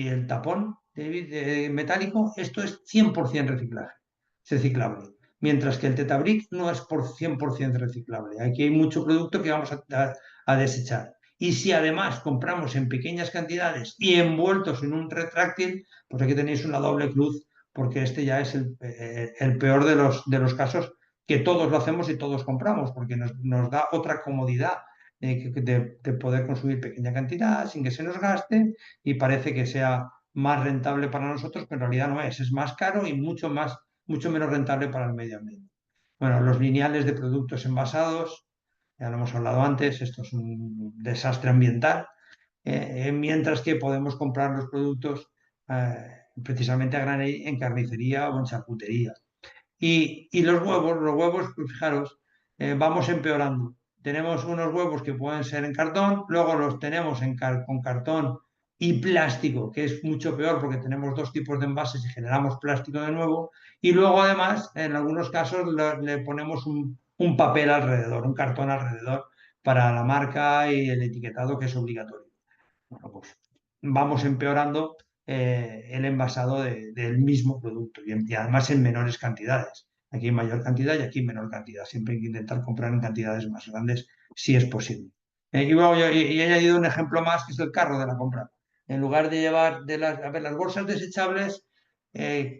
S1: el tapón de metálico, esto es 100% reciclable. Mientras que el Tetabric no es por 100% reciclable. Aquí hay mucho producto que vamos a desechar. Y si además compramos en pequeñas cantidades y envueltos en un retráctil, pues aquí tenéis una doble cruz, porque este ya es el peor de los casos, que todos lo hacemos y todos compramos, porque nos da otra comodidad de poder consumir pequeña cantidad sin que se nos gaste y parece que sea más rentable para nosotros, pero en realidad no es. Es más caro y mucho más mucho menos rentable para el medio ambiente. Bueno, los lineales de productos envasados, ya lo hemos hablado antes, esto es un desastre ambiental, mientras que podemos comprar los productos precisamente a granel en carnicería o en charcutería. Y los huevos, pues fijaros, vamos empeorando. Tenemos unos huevos que pueden ser en cartón, luego los tenemos con cartón y plástico, que es mucho peor porque tenemos dos tipos de envases y generamos plástico de nuevo. Y luego además, en algunos casos, le ponemos un papel alrededor, un cartón alrededor para la marca y el etiquetado que es obligatorio. Bueno, pues vamos empeorando el envasado del mismo producto y además en menores cantidades. Aquí en mayor cantidad y aquí en menor cantidad. Siempre hay que intentar comprar en cantidades más grandes si es posible. Y luego he añadido un ejemplo más que es el carro de la compra. En lugar de llevar a ver, las bolsas desechables,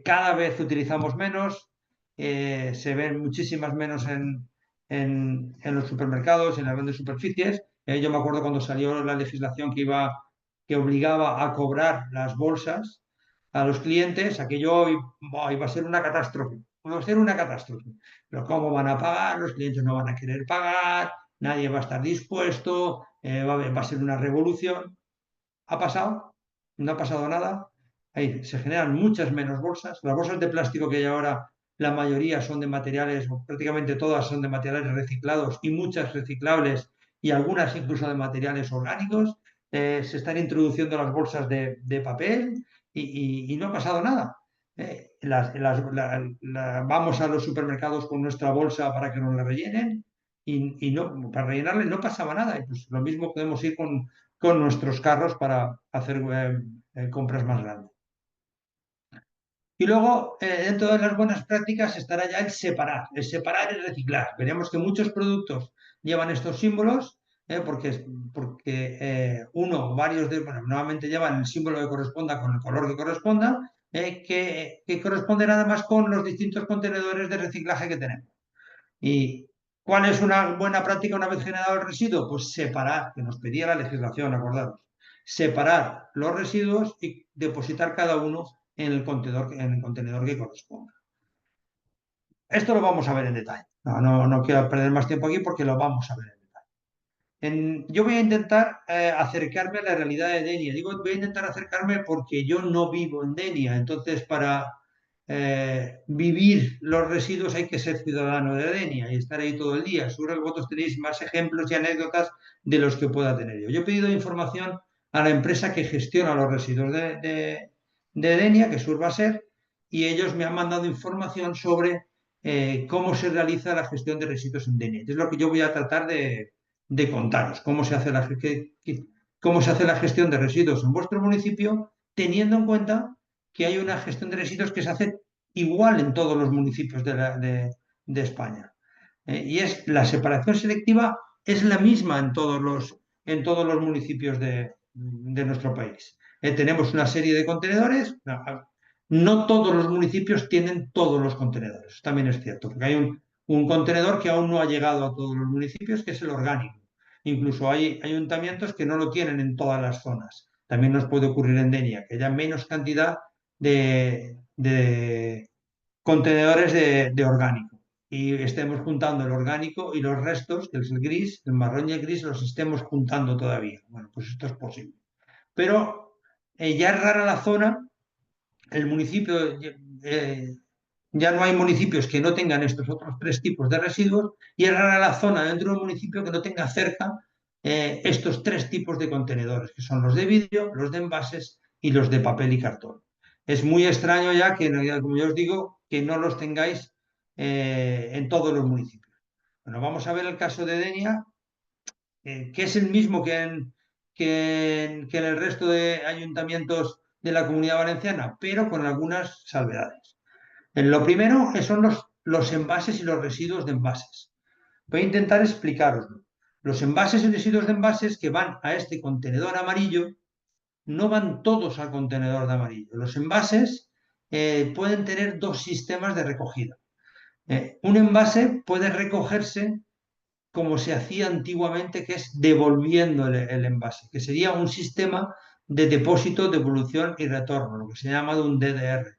S1: cada vez utilizamos menos, se ven muchísimas menos en los supermercados, en las grandes superficies. Yo me acuerdo cuando salió la legislación que obligaba a cobrar las bolsas a los clientes, aquello iba a ser una catástrofe. Iba a ser una catástrofe. Pero ¿cómo van a pagar? Los clientes no van a querer pagar, nadie va a estar dispuesto, va a ser una revolución. ¿Ha pasado? No ha pasado nada. Ahí se generan muchas menos bolsas. Las bolsas de plástico que hay ahora, la mayoría son de materiales, o prácticamente todas son de materiales reciclados y muchas reciclables y algunas incluso de materiales orgánicos. Se están introduciendo las bolsas de papel y no ha pasado nada. Vamos a los supermercados con nuestra bolsa para que nos la rellenen y no, para rellenarle no pasaba nada. Y pues lo mismo podemos ir con nuestros carros para hacer compras más grandes. Y luego, dentro de las buenas prácticas estará ya el separar y reciclar. Veremos que muchos productos llevan estos símbolos, porque uno, varios de, bueno, normalmente llevan el símbolo que corresponda con el color que corresponda, que corresponden además con los distintos contenedores de reciclaje que tenemos. ¿Y cuál es una buena práctica una vez generado el residuo? Pues separar, que nos pedía la legislación, acordaros. Separar los residuos y depositar cada uno en el contenedor que corresponda. Esto lo vamos a ver en detalle. No quiero perder más tiempo aquí porque lo vamos a ver en detalle. Yo voy a intentar acercarme a la realidad de Denia. Digo, voy a intentar acercarme porque yo no vivo en Denia. Entonces, para vivir los residuos hay que ser ciudadano de Denia y estar ahí todo el día. Seguro que vosotros tenéis más ejemplos y anécdotas de los que pueda tener yo. Yo he pedido información a la empresa que gestiona los residuos de Denia, que es Urbaser, y ellos me han mandado información sobre cómo se realiza la gestión de residuos en Denia. Es lo que yo voy a tratar de contaros, cómo se hace la gestión de residuos en vuestro municipio, teniendo en cuenta que hay una gestión de residuos que se hace igual en todos los municipios de España. Y es la separación selectiva es la misma en todos los municipios de nuestro país. Tenemos una serie de contenedores. No todos los municipios tienen todos los contenedores. También es cierto, porque hay un contenedor que aún no ha llegado a todos los municipios, que es el orgánico. Incluso hay ayuntamientos que no lo tienen en todas las zonas. También nos puede ocurrir en Denia, que haya menos cantidad de contenedores de orgánico. Y estemos juntando el orgánico y los restos, que es el gris, el marrón y el gris, los estemos juntando todavía. Bueno, pues esto es posible. Pero ya es rara la zona, el municipio, ya no hay municipios que no tengan estos otros tres tipos de residuos y es rara la zona dentro del municipio que no tenga cerca estos tres tipos de contenedores, que son los de vidrio, los de envases y los de papel y cartón. Es muy extraño ya que, como yo os digo, que no los tengáis en todos los municipios. Bueno, vamos a ver el caso de Denia, que es el mismo que en el resto de ayuntamientos de la Comunidad Valenciana, pero con algunas salvedades. Lo primero son los envases y los residuos de envases. Voy a intentar explicaroslo. Los envases y residuos de envases que van a este contenedor amarillo no van todos al contenedor de amarillo. Los envases pueden tener dos sistemas de recogida. Un envase puede recogerse como se hacía antiguamente, que es devolviendo el envase, que sería un sistema de depósito, devolución y retorno, lo que se llama un DDR.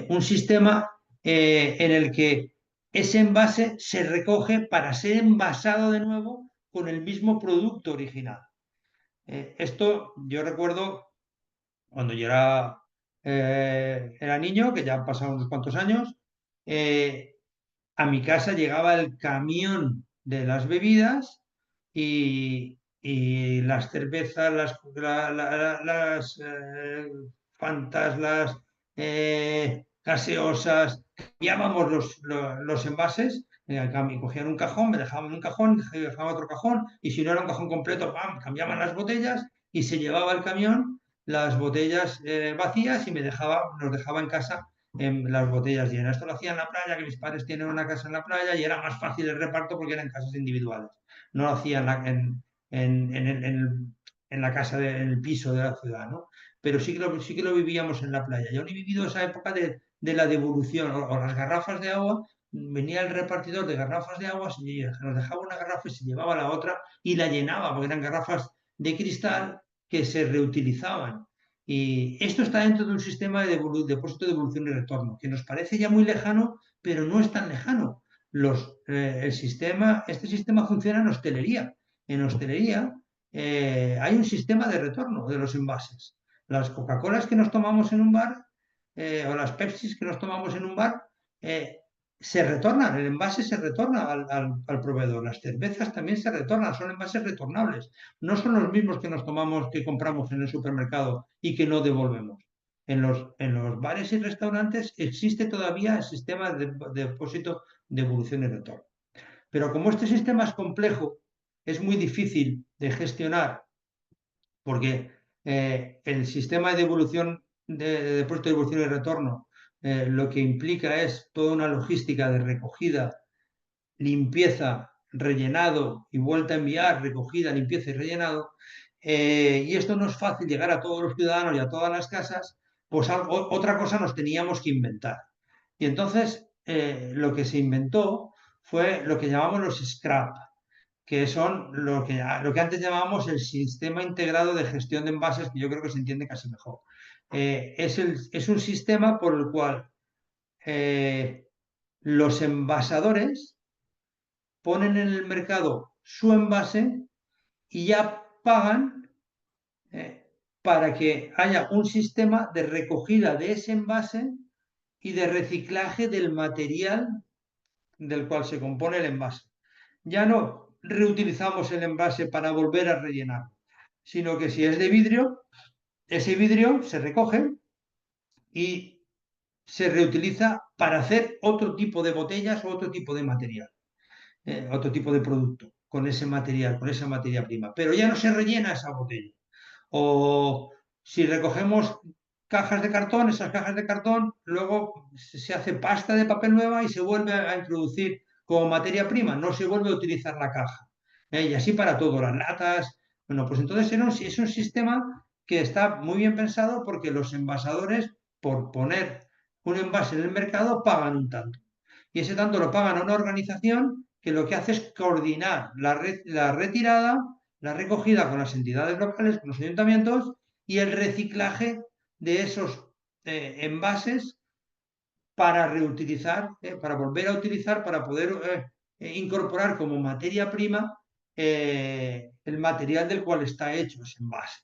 S1: Un sistema en el que ese envase se recoge para ser envasado de nuevo con el mismo producto original. Esto yo recuerdo cuando yo era niño, que ya han pasado unos cuantos años, eh, a mi casa llegaba el camión de las bebidas y las cervezas, las Fantas, las gaseosas, cambiábamos los envases. Cogían un cajón, me dejaban un cajón, dejaban otro cajón, y si no era un cajón completo, ¡pam!, cambiaban las botellas y se llevaba el camión las botellas vacías y nos dejaba en casa en las botellas llenas. Esto lo hacía en la playa, que mis padres tienen una casa en la playa y era más fácil el reparto porque eran casas individuales. No lo hacía en la casa, en el piso de la ciudad, ¿no? Pero sí que lo vivíamos en la playa. Yo no he vivido esa época de la devolución o las garrafas de agua. Venía el repartidor de garrafas de agua, nos dejaba una garrafa y se llevaba la otra y la llenaba, porque eran garrafas de cristal que se reutilizaban. Y esto está dentro de un sistema de depósito de devolución y retorno, que nos parece ya muy lejano, pero no es tan lejano. Este sistema funciona en hostelería. En hostelería hay un sistema de retorno de los envases. Las Coca-Colas que nos tomamos en un bar o las Pepsis que nos tomamos en un bar eh, se retornan, el envase se retorna al proveedor. Las cervezas también se retornan, son envases retornables. No son los mismos que nos tomamos, que compramos en el supermercado y que no devolvemos. En los bares y restaurantes existe todavía el sistema de depósito, devolución y retorno. Pero como este sistema es complejo, es muy difícil de gestionar porque el sistema de devolución, de depósito, devolución y retorno, lo que implica es toda una logística de recogida, limpieza, rellenado y vuelta a enviar, recogida, limpieza y rellenado. Y esto no es fácil llegar a todos los ciudadanos y a todas las casas, pues otra cosa nos teníamos que inventar. Y entonces lo que se inventó fue lo que llamamos los scrap, que son lo que antes llamábamos el sistema integrado de gestión de envases, que yo creo que se entiende casi mejor. Es un sistema por el cual los envasadores ponen en el mercado su envase y ya pagan para que haya un sistema de recogida de ese envase y de reciclaje del material del cual se compone el envase. Ya no reutilizamos el envase para volver a rellenar, sino que si es de vidrio, ese vidrio se recoge y se reutiliza para hacer otro tipo de botellas o otro tipo de material, otro tipo de producto con ese material, con esa materia prima. Pero ya no se rellena esa botella. O si recogemos cajas de cartón, esas cajas de cartón, luego se hace pasta de papel nueva y se vuelve a introducir como materia prima, no se vuelve a utilizar la caja. Y así para todo, las latas. Bueno, pues entonces es un sistema que está muy bien pensado porque los envasadores, por poner un envase en el mercado, pagan un tanto. Y ese tanto lo pagan a una organización que lo que hace es coordinar la retirada, la recogida con las entidades locales, con los ayuntamientos y el reciclaje de esos envases para reutilizar, para volver a utilizar, para poder incorporar como materia prima el material del cual está hecho ese envase.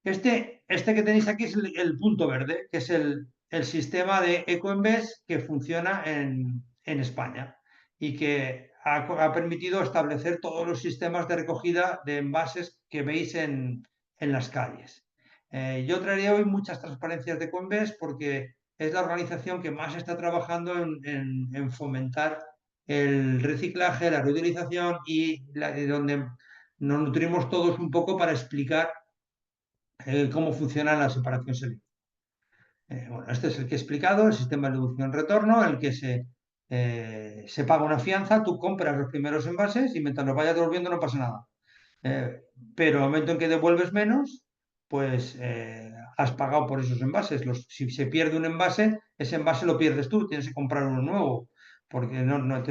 S1: Este que tenéis aquí es el punto verde, que es el sistema de EcoEnvest que funciona en España y que ha permitido establecer todos los sistemas de recogida de envases que veis en las calles. Yo traería hoy muchas transparencias de EcoEnvest porque es la organización que más está trabajando en fomentar el reciclaje, la reutilización y donde nos nutrimos todos un poco para explicar cómo funciona la separación selectiva. Bueno, este es el que he explicado, el sistema de devolución-retorno, el que se paga una fianza, tú compras los primeros envases y mientras los vayas devolviendo no pasa nada. Pero al momento en que devuelves menos, pues has pagado por esos envases. Si se pierde un envase, ese envase lo pierdes tú, tienes que comprar uno nuevo, porque no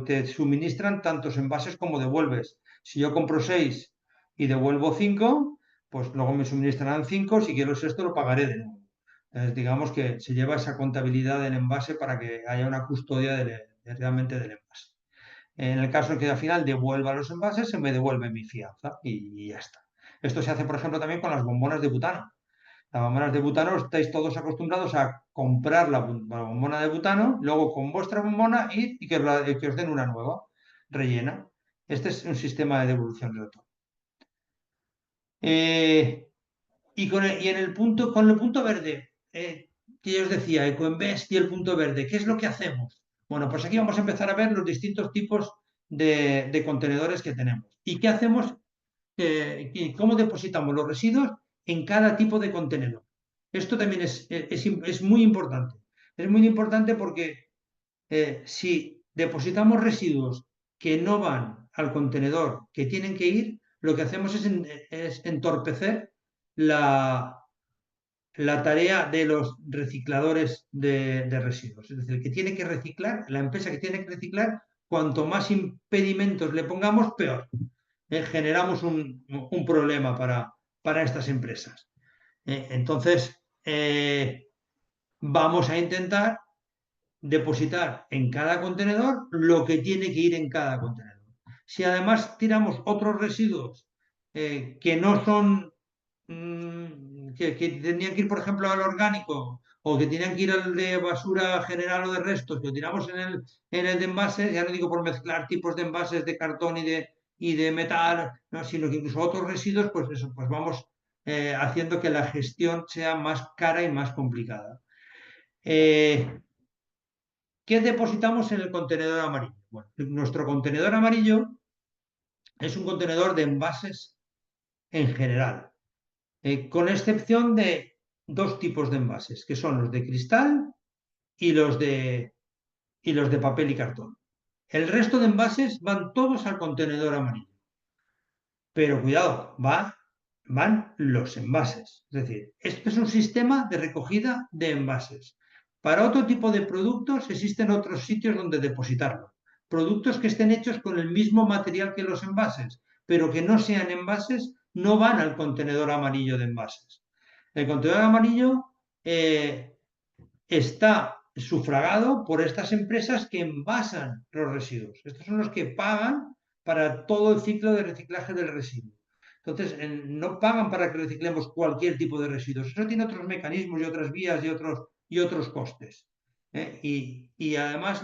S1: te suministran tantos envases como devuelves. Si yo compro 6 y devuelvo 5, pues luego me suministrarán 5, si quiero el sexto lo pagaré de nuevo. Digamos que se lleva esa contabilidad del envase para que haya una custodia realmente del envase. En el caso de que al final devuelva los envases, se me devuelve mi fianza y ya está. Esto se hace, por ejemplo, también con las bombonas de butano. Las bombonas de butano estáis todos acostumbrados a comprar la bombona de butano, luego con vuestra bombona y que os den una nueva, rellena. Este es un sistema de devolución de retorno. Y con el punto verde, que yo os decía, EcoInvest y el punto verde, ¿qué es lo que hacemos? Bueno, pues aquí vamos a empezar a ver los distintos tipos de contenedores que tenemos. ¿Y qué hacemos? Y cómo depositamos los residuos en cada tipo de contenedor. Esto también es muy importante. Es muy importante porque si depositamos residuos que no van al contenedor que tienen que ir, lo que hacemos es entorpecer la tarea de los recicladores de residuos. Es decir, el que tiene que reciclar, la empresa que tiene que reciclar, cuanto más impedimentos le pongamos, peor. Generamos un problema para estas empresas. Entonces, vamos a intentar depositar en cada contenedor lo que tiene que ir en cada contenedor. Si además tiramos otros residuos que no son, que tendrían que ir, por ejemplo, al orgánico o que tenían que ir al de basura general o de restos, que lo tiramos en el de envases, ya no digo por mezclar tipos de envases de cartón y de metal, ¿no? Sino que incluso otros residuos, pues eso, pues vamos haciendo que la gestión sea más cara y más complicada. ¿Qué depositamos en el contenedor amarillo? Bueno, nuestro contenedor amarillo es un contenedor de envases en general, con excepción de dos tipos de envases, que son los de cristal y los de papel y cartón. El resto de envases van todos al contenedor amarillo. Pero cuidado, van los envases. Es decir, esto es un sistema de recogida de envases. Para otro tipo de productos existen otros sitios donde depositarlo. Productos que estén hechos con el mismo material que los envases, pero que no sean envases, no van al contenedor amarillo de envases. El contenedor amarillo está sufragado por estas empresas que envasan los residuos. Estos son los que pagan para todo el ciclo de reciclaje del residuo. Entonces, no pagan para que reciclemos cualquier tipo de residuos. Eso tiene otros mecanismos y otras vías y otros costes. Y además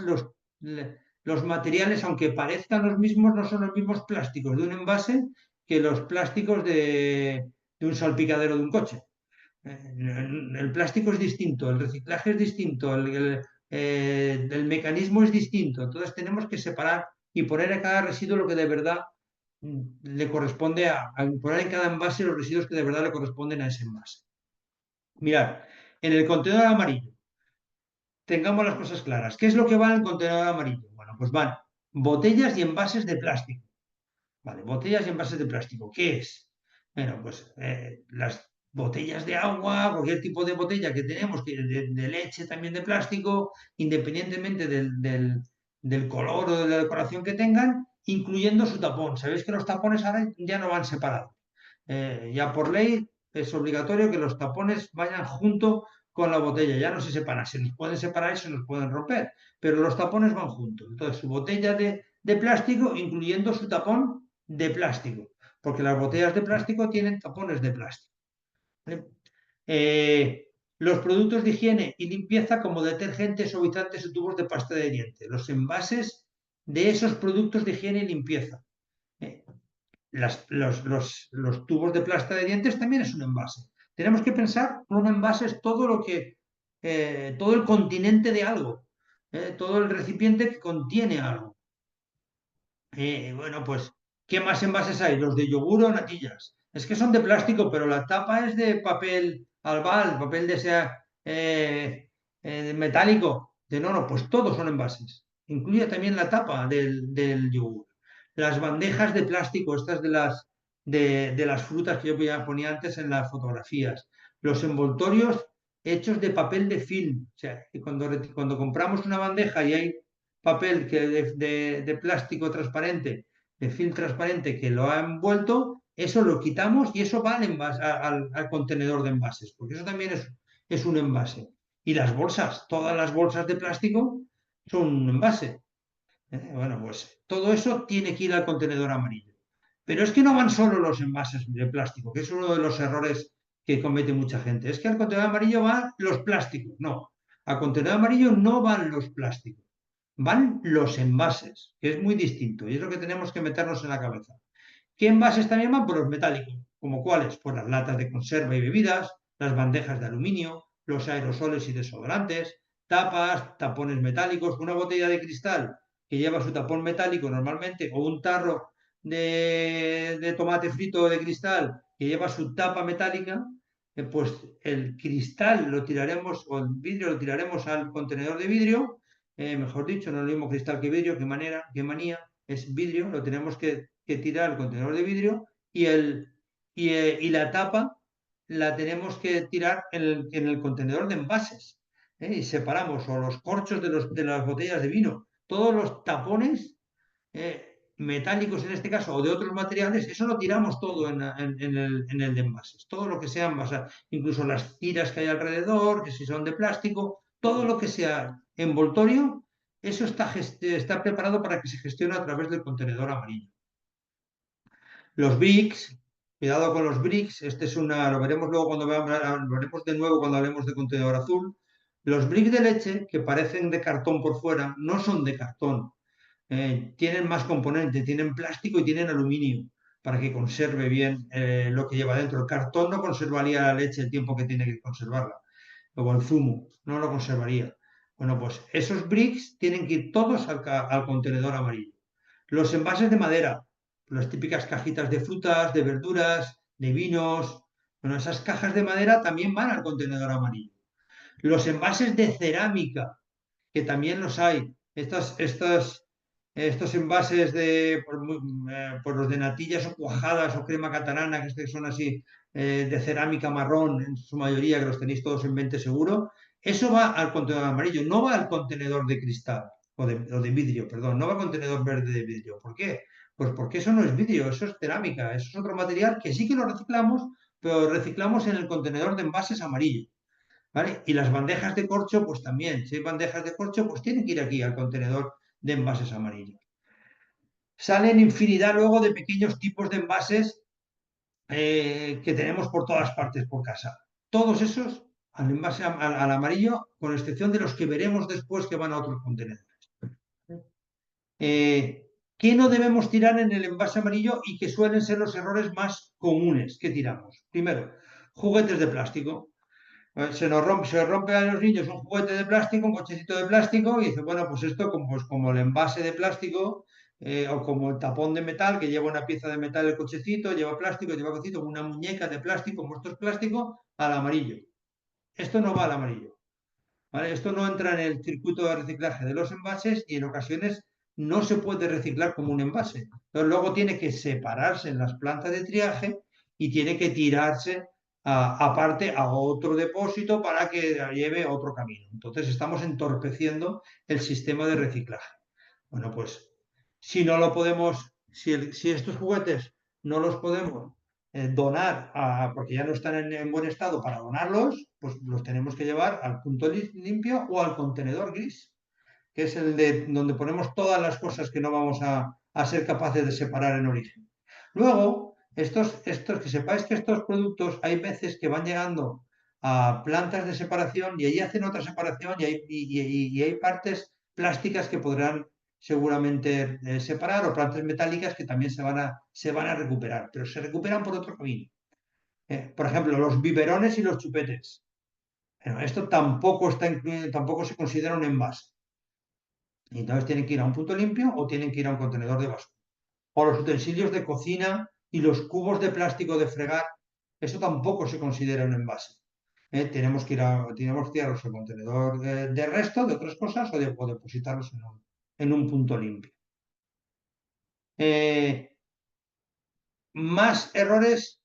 S1: los materiales, aunque parezcan los mismos, no son los mismos plásticos de un envase que los plásticos de un salpicadero de un coche. El plástico es distinto, el reciclaje es distinto, el mecanismo es distinto. Entonces tenemos que separar y poner a cada residuo lo que de verdad le corresponde a poner en cada envase los residuos que de verdad le corresponden a ese envase. Mirad, en el contenedor amarillo, tengamos las cosas claras. ¿Qué es lo que va en el contenedor amarillo? Bueno, pues van botellas y envases de plástico. Vale, botellas y envases de plástico. ¿Qué es? Bueno, pues las botellas de agua, cualquier tipo de botella que tenemos, de leche también de plástico, independientemente del color o de la decoración que tengan, incluyendo su tapón. Sabéis que los tapones ahora ya no van separados. Ya por ley es obligatorio que los tapones vayan junto con la botella, ya no se separan, se nos pueden separar y se nos pueden romper, pero los tapones van juntos. Entonces, su botella de plástico, incluyendo su tapón de plástico, porque las botellas de plástico tienen tapones de plástico. ¿Vale? Los productos de higiene y limpieza como detergentes, suavizantes o tubos de pasta de dientes, los envases de esos productos de higiene y limpieza. Los tubos de pasta de dientes también es un envase. Tenemos que pensar que un envase es todo el continente de algo, todo el recipiente que contiene algo. Bueno, pues, ¿qué más envases hay? Los de yogur o natillas. Es que son de plástico, pero la tapa es de papel albal, papel de ese metálico. No, pues todos son envases. Incluye también la tapa del yogur. Las bandejas de plástico, estas de las frutas que yo ponía antes en las fotografías. Los envoltorios hechos de papel de film. O sea, que cuando compramos una bandeja y hay papel de plástico transparente, de film transparente que lo ha envuelto, eso lo quitamos y eso va al contenedor de envases, porque eso también es un envase. Y las bolsas, todas las bolsas de plástico son un envase. Bueno, pues todo eso tiene que ir al contenedor amarillo. Pero es que no van solo los envases de plástico, que es uno de los errores que comete mucha gente. Es que al contenedor amarillo van los plásticos. No, al contenedor amarillo no van los plásticos, van los envases, que es muy distinto y es lo que tenemos que meternos en la cabeza. ¿Qué envases también van? Por los metálicos. ¿Como cuáles? Pues las latas de conserva y bebidas, las bandejas de aluminio, los aerosoles y desodorantes, tapas, tapones metálicos, una botella de cristal que lleva su tapón metálico normalmente, o un tarro de tomate frito de cristal que lleva su tapa metálica, pues el cristal lo tiraremos, o el vidrio lo tiraremos al contenedor de vidrio, mejor dicho, no es lo mismo cristal que vidrio, qué manía, es vidrio, lo tenemos que tirar al contenedor de vidrio y la tapa la tenemos que tirar en el contenedor de envases. Y separamos o los corchos de las botellas de vino, todos los tapones metálicos en este caso o de otros materiales, eso lo tiramos todo en el de envases, todo lo que sea envasado, incluso las tiras que hay alrededor, que si son de plástico, todo lo que sea envoltorio, eso está preparado para que se gestione a través del contenedor amarillo. Los bricks, cuidado con los bricks, este es lo veremos luego cuando lo veremos de nuevo cuando hablemos de contenedor azul. Los bricks de leche, que parecen de cartón por fuera, no son de cartón. Tienen más componentes, tienen plástico y tienen aluminio para que conserve bien lo que lleva dentro. El cartón no conservaría la leche el tiempo que tiene que conservarla, o el zumo, no lo conservaría. Bueno, pues esos bricks tienen que ir todos al contenedor amarillo. Los envases de madera, las típicas cajitas de frutas, de verduras, de vinos, bueno, esas cajas de madera también van al contenedor amarillo. Los envases de cerámica, que también los hay, estos envases por los de natillas o cuajadas o crema catalana, que son así, de cerámica marrón en su mayoría, que los tenéis todos en 20 seguro, eso va al contenedor amarillo, no va al contenedor de cristal o de vidrio, perdón, no va al contenedor verde de vidrio. ¿Por qué? Pues porque eso no es vidrio, eso es cerámica, eso es otro material que sí que lo reciclamos, pero reciclamos en el contenedor de envases amarillo. ¿Vale? Y las bandejas de corcho, pues también, si hay bandejas de corcho, pues tienen que ir aquí al contenedor de envases amarillos. Salen infinidad luego de pequeños tipos de envases que tenemos por todas partes por casa. Todos esos al envase al amarillo, con excepción de los que veremos después que van a otros contenedores. ¿Qué no debemos tirar en el envase amarillo y que suelen ser los errores más comunes que tiramos? Primero, juguetes de plástico. Se rompe a los niños un juguete de plástico, un cochecito de plástico, y dice, bueno, pues esto como el envase de plástico o como el tapón de metal, que lleva una pieza de metal el cochecito, lleva plástico, lleva cosito, una muñeca de plástico, como esto es plástico, al amarillo. Esto no va al amarillo. ¿Vale? Esto no entra en el circuito de reciclaje de los envases y en ocasiones no se puede reciclar como un envase. Entonces luego tiene que separarse en las plantas de triaje y tiene que tirarse aparte a otro depósito para que lleve otro camino. Entonces estamos entorpeciendo el sistema de reciclaje. Bueno, pues si no lo podemos, si estos juguetes no los podemos donar, porque ya no están en buen estado para donarlos, pues los tenemos que llevar al punto limpio o al contenedor gris, que es el de donde ponemos todas las cosas que no vamos a ser capaces de separar en origen. Luego, que sepáis que estos productos hay veces que van llegando a plantas de separación y ahí hacen otra separación y hay partes plásticas que podrán seguramente separar o plantas metálicas que también se van a recuperar, pero se recuperan por otro camino. Por ejemplo, los biberones y los chupetes. Bueno, esto tampoco está incluido, tampoco se considera un envase. Y entonces tienen que ir a un punto limpio o tienen que ir a un contenedor de basura. O los utensilios de cocina y los cubos de plástico de fregar, eso tampoco se considera un envase. Tenemos que tirarlos al contenedor de resto de otras cosas o depositarlos en un punto limpio. Más errores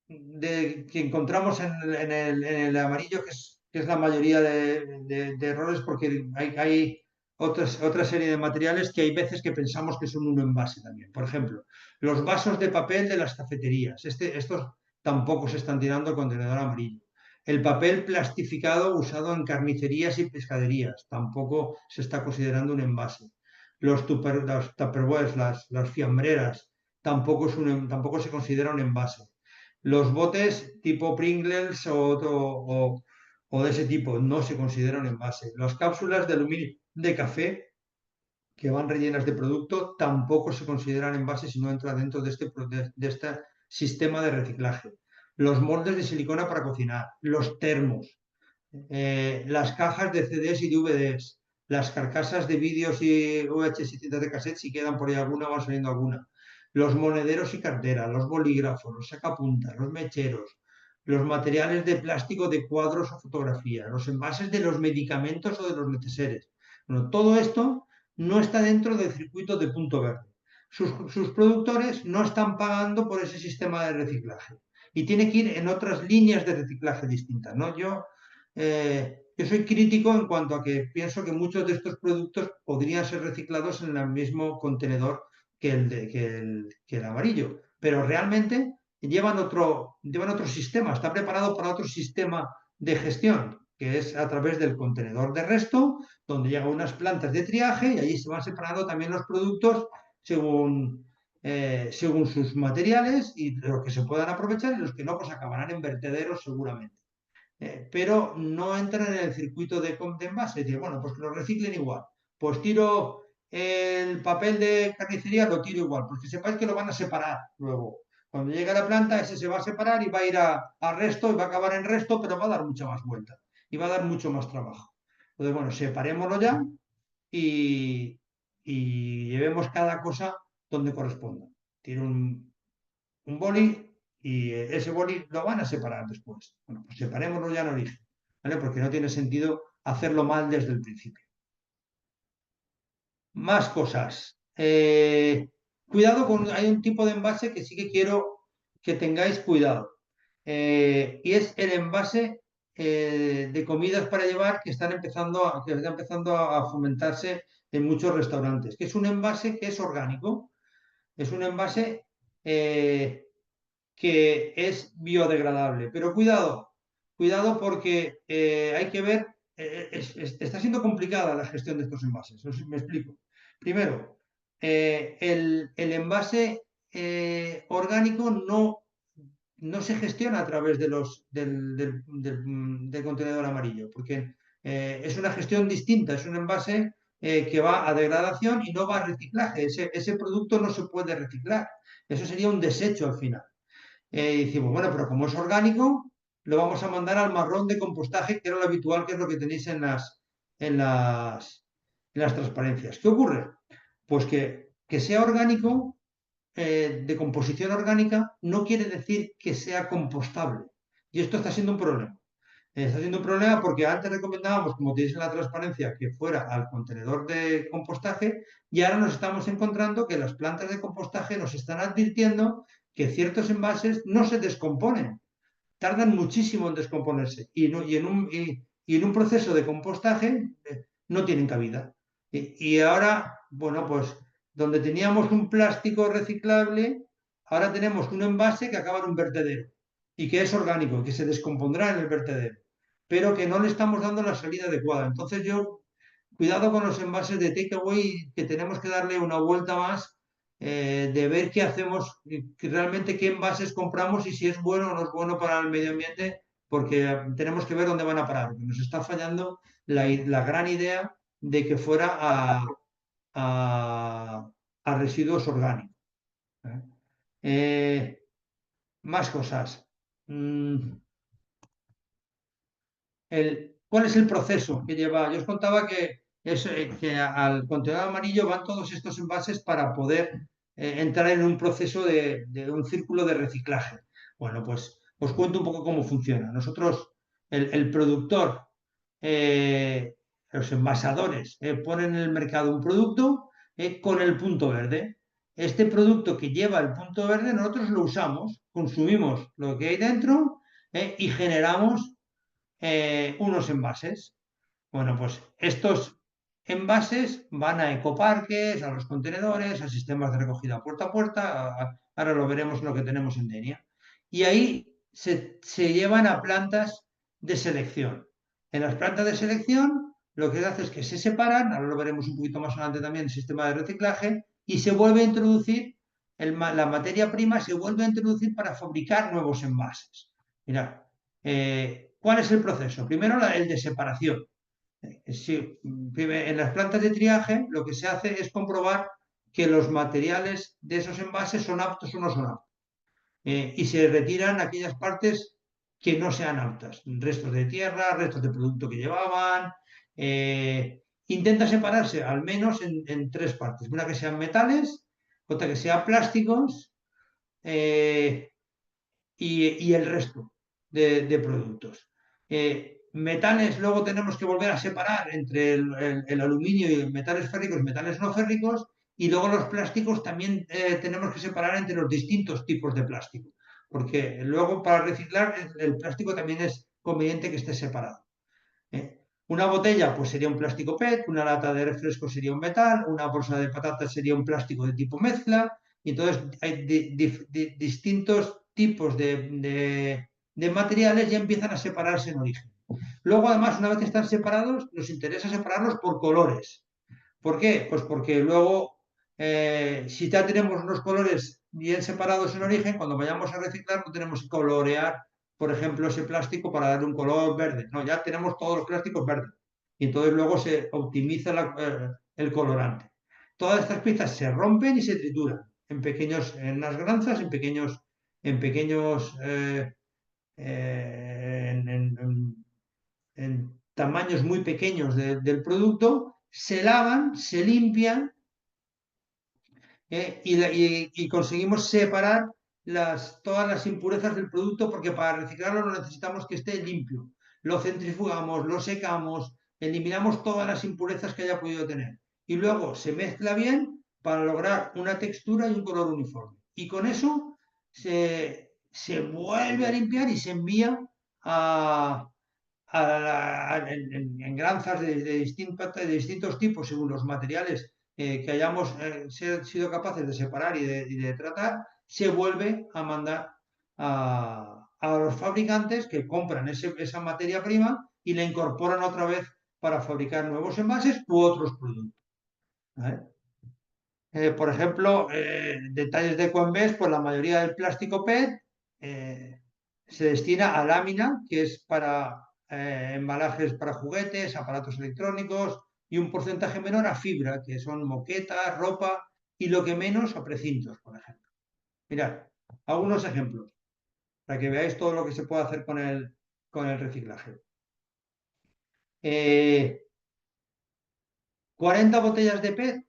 S1: que encontramos en el amarillo, que es la mayoría de errores, porque hay otra serie de materiales que hay veces que pensamos que son un envase también. Por ejemplo, los vasos de papel de las cafeterías. Estos tampoco se están tirando al contenedor amarillo. El papel plastificado usado en carnicerías y pescaderías tampoco se está considerando un envase. Los tupperwares, las fiambreras, tampoco se considera un envase. Los botes tipo Pringles o de ese tipo no se consideran envase. Las cápsulas de aluminio de café que van rellenas de producto tampoco se consideran envases si no entra dentro de este sistema de reciclaje. Los moldes de silicona para cocinar, los termos, las cajas de CDs y DVDs, las carcasas de vídeos y VHS y cintas de cassette, si quedan por ahí alguna, van saliendo alguna, los monederos y carteras, los bolígrafos, los sacapuntas, los mecheros, los materiales de plástico de cuadros o fotografías, los envases de los medicamentos o de los neceseres. Bueno, todo esto no está dentro del circuito de punto verde. Sus productores no están pagando por ese sistema de reciclaje y tiene que ir en otras líneas de reciclaje distintas, ¿no? Yo soy crítico en cuanto a que pienso que muchos de estos productos podrían ser reciclados en el mismo contenedor que el amarillo, pero realmente llevan otro sistema, está preparado para otro sistema de gestión, que es a través del contenedor de resto, donde llegan unas plantas de triaje y allí se van separando también los productos según sus materiales y los que se puedan aprovechar y los que no, pues acabarán en vertederos seguramente. Pero no entran en el circuito de envase. Es decir, bueno, pues que lo reciclen igual. Pues tiro el papel de carnicería, lo tiro igual, porque sepáis que lo van a separar luego. Cuando llegue a la planta, ese se va a separar y va a ir a resto y va a acabar en resto, pero va a dar mucha más vuelta y va a dar mucho más trabajo. Entonces, bueno, separémoslo ya y, y llevemos cada cosa donde corresponda. Tiro un boli y ese boli lo van a separar después. Bueno, pues separémoslo ya en origen, ¿vale? Porque no tiene sentido hacerlo mal desde el principio. Más cosas. Cuidado con, hay un tipo de envase que sí que quiero que tengáis cuidado. Y es el envase de comidas para llevar que está empezando a fomentarse en muchos restaurantes, que es un envase que es orgánico, es un envase que es biodegradable. Pero cuidado porque hay que ver, está siendo complicada la gestión de estos envases. Me explico. Primero, el envase orgánico no se gestiona a través del contenedor amarillo, porque es una gestión distinta, es un envase que va a degradación y no va a reciclaje. Ese producto no se puede reciclar. Eso sería un desecho al final. Y decimos, bueno, pero como es orgánico, lo vamos a mandar al marrón de compostaje, que era lo habitual, que es lo que tenéis en las, en las transparencias. ¿Qué ocurre? Pues que sea orgánico, de composición orgánica, no quiere decir que sea compostable. Y esto está siendo un problema. Está siendo un problema porque antes recomendábamos, como tenéis en la transparencia, que fuera al contenedor de compostaje y ahora nos estamos encontrando que las plantas de compostaje nos están advirtiendo que ciertos envases no se descomponen, tardan muchísimo en descomponerse y en un proceso de compostaje no tienen cabida. Y ahora, bueno, pues donde teníamos un plástico reciclable, ahora tenemos un envase que acaba en un vertedero y que es orgánico, que se descompondrá en el vertedero, pero que no le estamos dando la salida adecuada. Entonces cuidado con los envases de takeaway, que tenemos que darle una vuelta más de ver qué hacemos, realmente qué envases compramos y si es bueno o no es bueno para el medio ambiente, porque tenemos que ver dónde van a parar, porque nos está fallando la gran idea de que fuera a, a residuos orgánicos. ¿Eh? Más cosas. ¿Cuál es el proceso que lleva? Yo os contaba que al contenedor amarillo van todos estos envases para poder entrar en un proceso de un círculo de reciclaje. Bueno, pues os cuento un poco cómo funciona. Nosotros, el productor, los envasadores, ponen en el mercado un producto con el punto verde. Este producto que lleva el punto verde, nosotros lo usamos, consumimos lo que hay dentro y generamos unos envases. Bueno, pues estos envases van a ecoparques, a los contenedores, a sistemas de recogida puerta a puerta. Ahora lo veremos lo que tenemos en Denia. Y ahí se llevan a plantas de selección. En las plantas de selección lo que se hace es que se separan, ahora lo veremos un poquito más adelante también, el sistema de reciclaje, y se vuelve a introducir, la materia prima se vuelve a introducir para fabricar nuevos envases. Mirad, ¿cuál es el proceso? Primero el de separación. En las plantas de triaje lo que se hace es comprobar que los materiales de esos envases son aptos o no son aptos. Y se retiran aquellas partes que no sean aptas, restos de tierra, restos de producto que llevaban. Intenta separarse al menos en tres partes: una que sean metales, otra que sean plásticos, y el resto de productos. Metales, luego tenemos que volver a separar entre el aluminio y metales férricos y metales no férricos, y luego los plásticos también tenemos que separar entre los distintos tipos de plástico, porque luego para reciclar el plástico también es conveniente que esté separado. Una botella pues sería un plástico PET, una lata de refresco sería un metal, una bolsa de patatas sería un plástico de tipo mezcla, y entonces hay distintos tipos de materiales ya empiezan a separarse en origen. Luego, además, una vez que están separados, nos interesa separarlos por colores. ¿Por qué? Pues porque luego, si ya tenemos unos colores bien separados en origen, cuando vayamos a reciclar no tenemos que colorear, por ejemplo, ese plástico para darle un color verde. No, ya tenemos todos los plásticos verdes. Y entonces luego se optimiza el colorante. Todas estas piezas se rompen y se trituran en unas granzas, en tamaños muy pequeños del producto, se lavan, se limpian, y conseguimos separar todas las impurezas del producto, porque para reciclarlo no necesitamos que esté limpio. Lo centrifugamos, lo secamos, eliminamos todas las impurezas que haya podido tener. Y luego se mezcla bien para lograr una textura y un color uniforme. Y con eso se vuelve a limpiar y se envía en granjas de distintos tipos, según los materiales que hayamos sido capaces de separar y de tratar, se vuelve a mandar a los fabricantes, que compran esa materia prima y la incorporan otra vez para fabricar nuevos envases u otros productos. ¿Vale? Por ejemplo, detalles de Coembes, pues la mayoría del plástico PET se destina a lámina, que es para embalajes para juguetes, aparatos electrónicos, y un porcentaje menor a fibra, que son moquetas, ropa, y lo que menos a precintos, por ejemplo. Mirad, algunos ejemplos para que veáis todo lo que se puede hacer con el reciclaje. 40 botellas de PET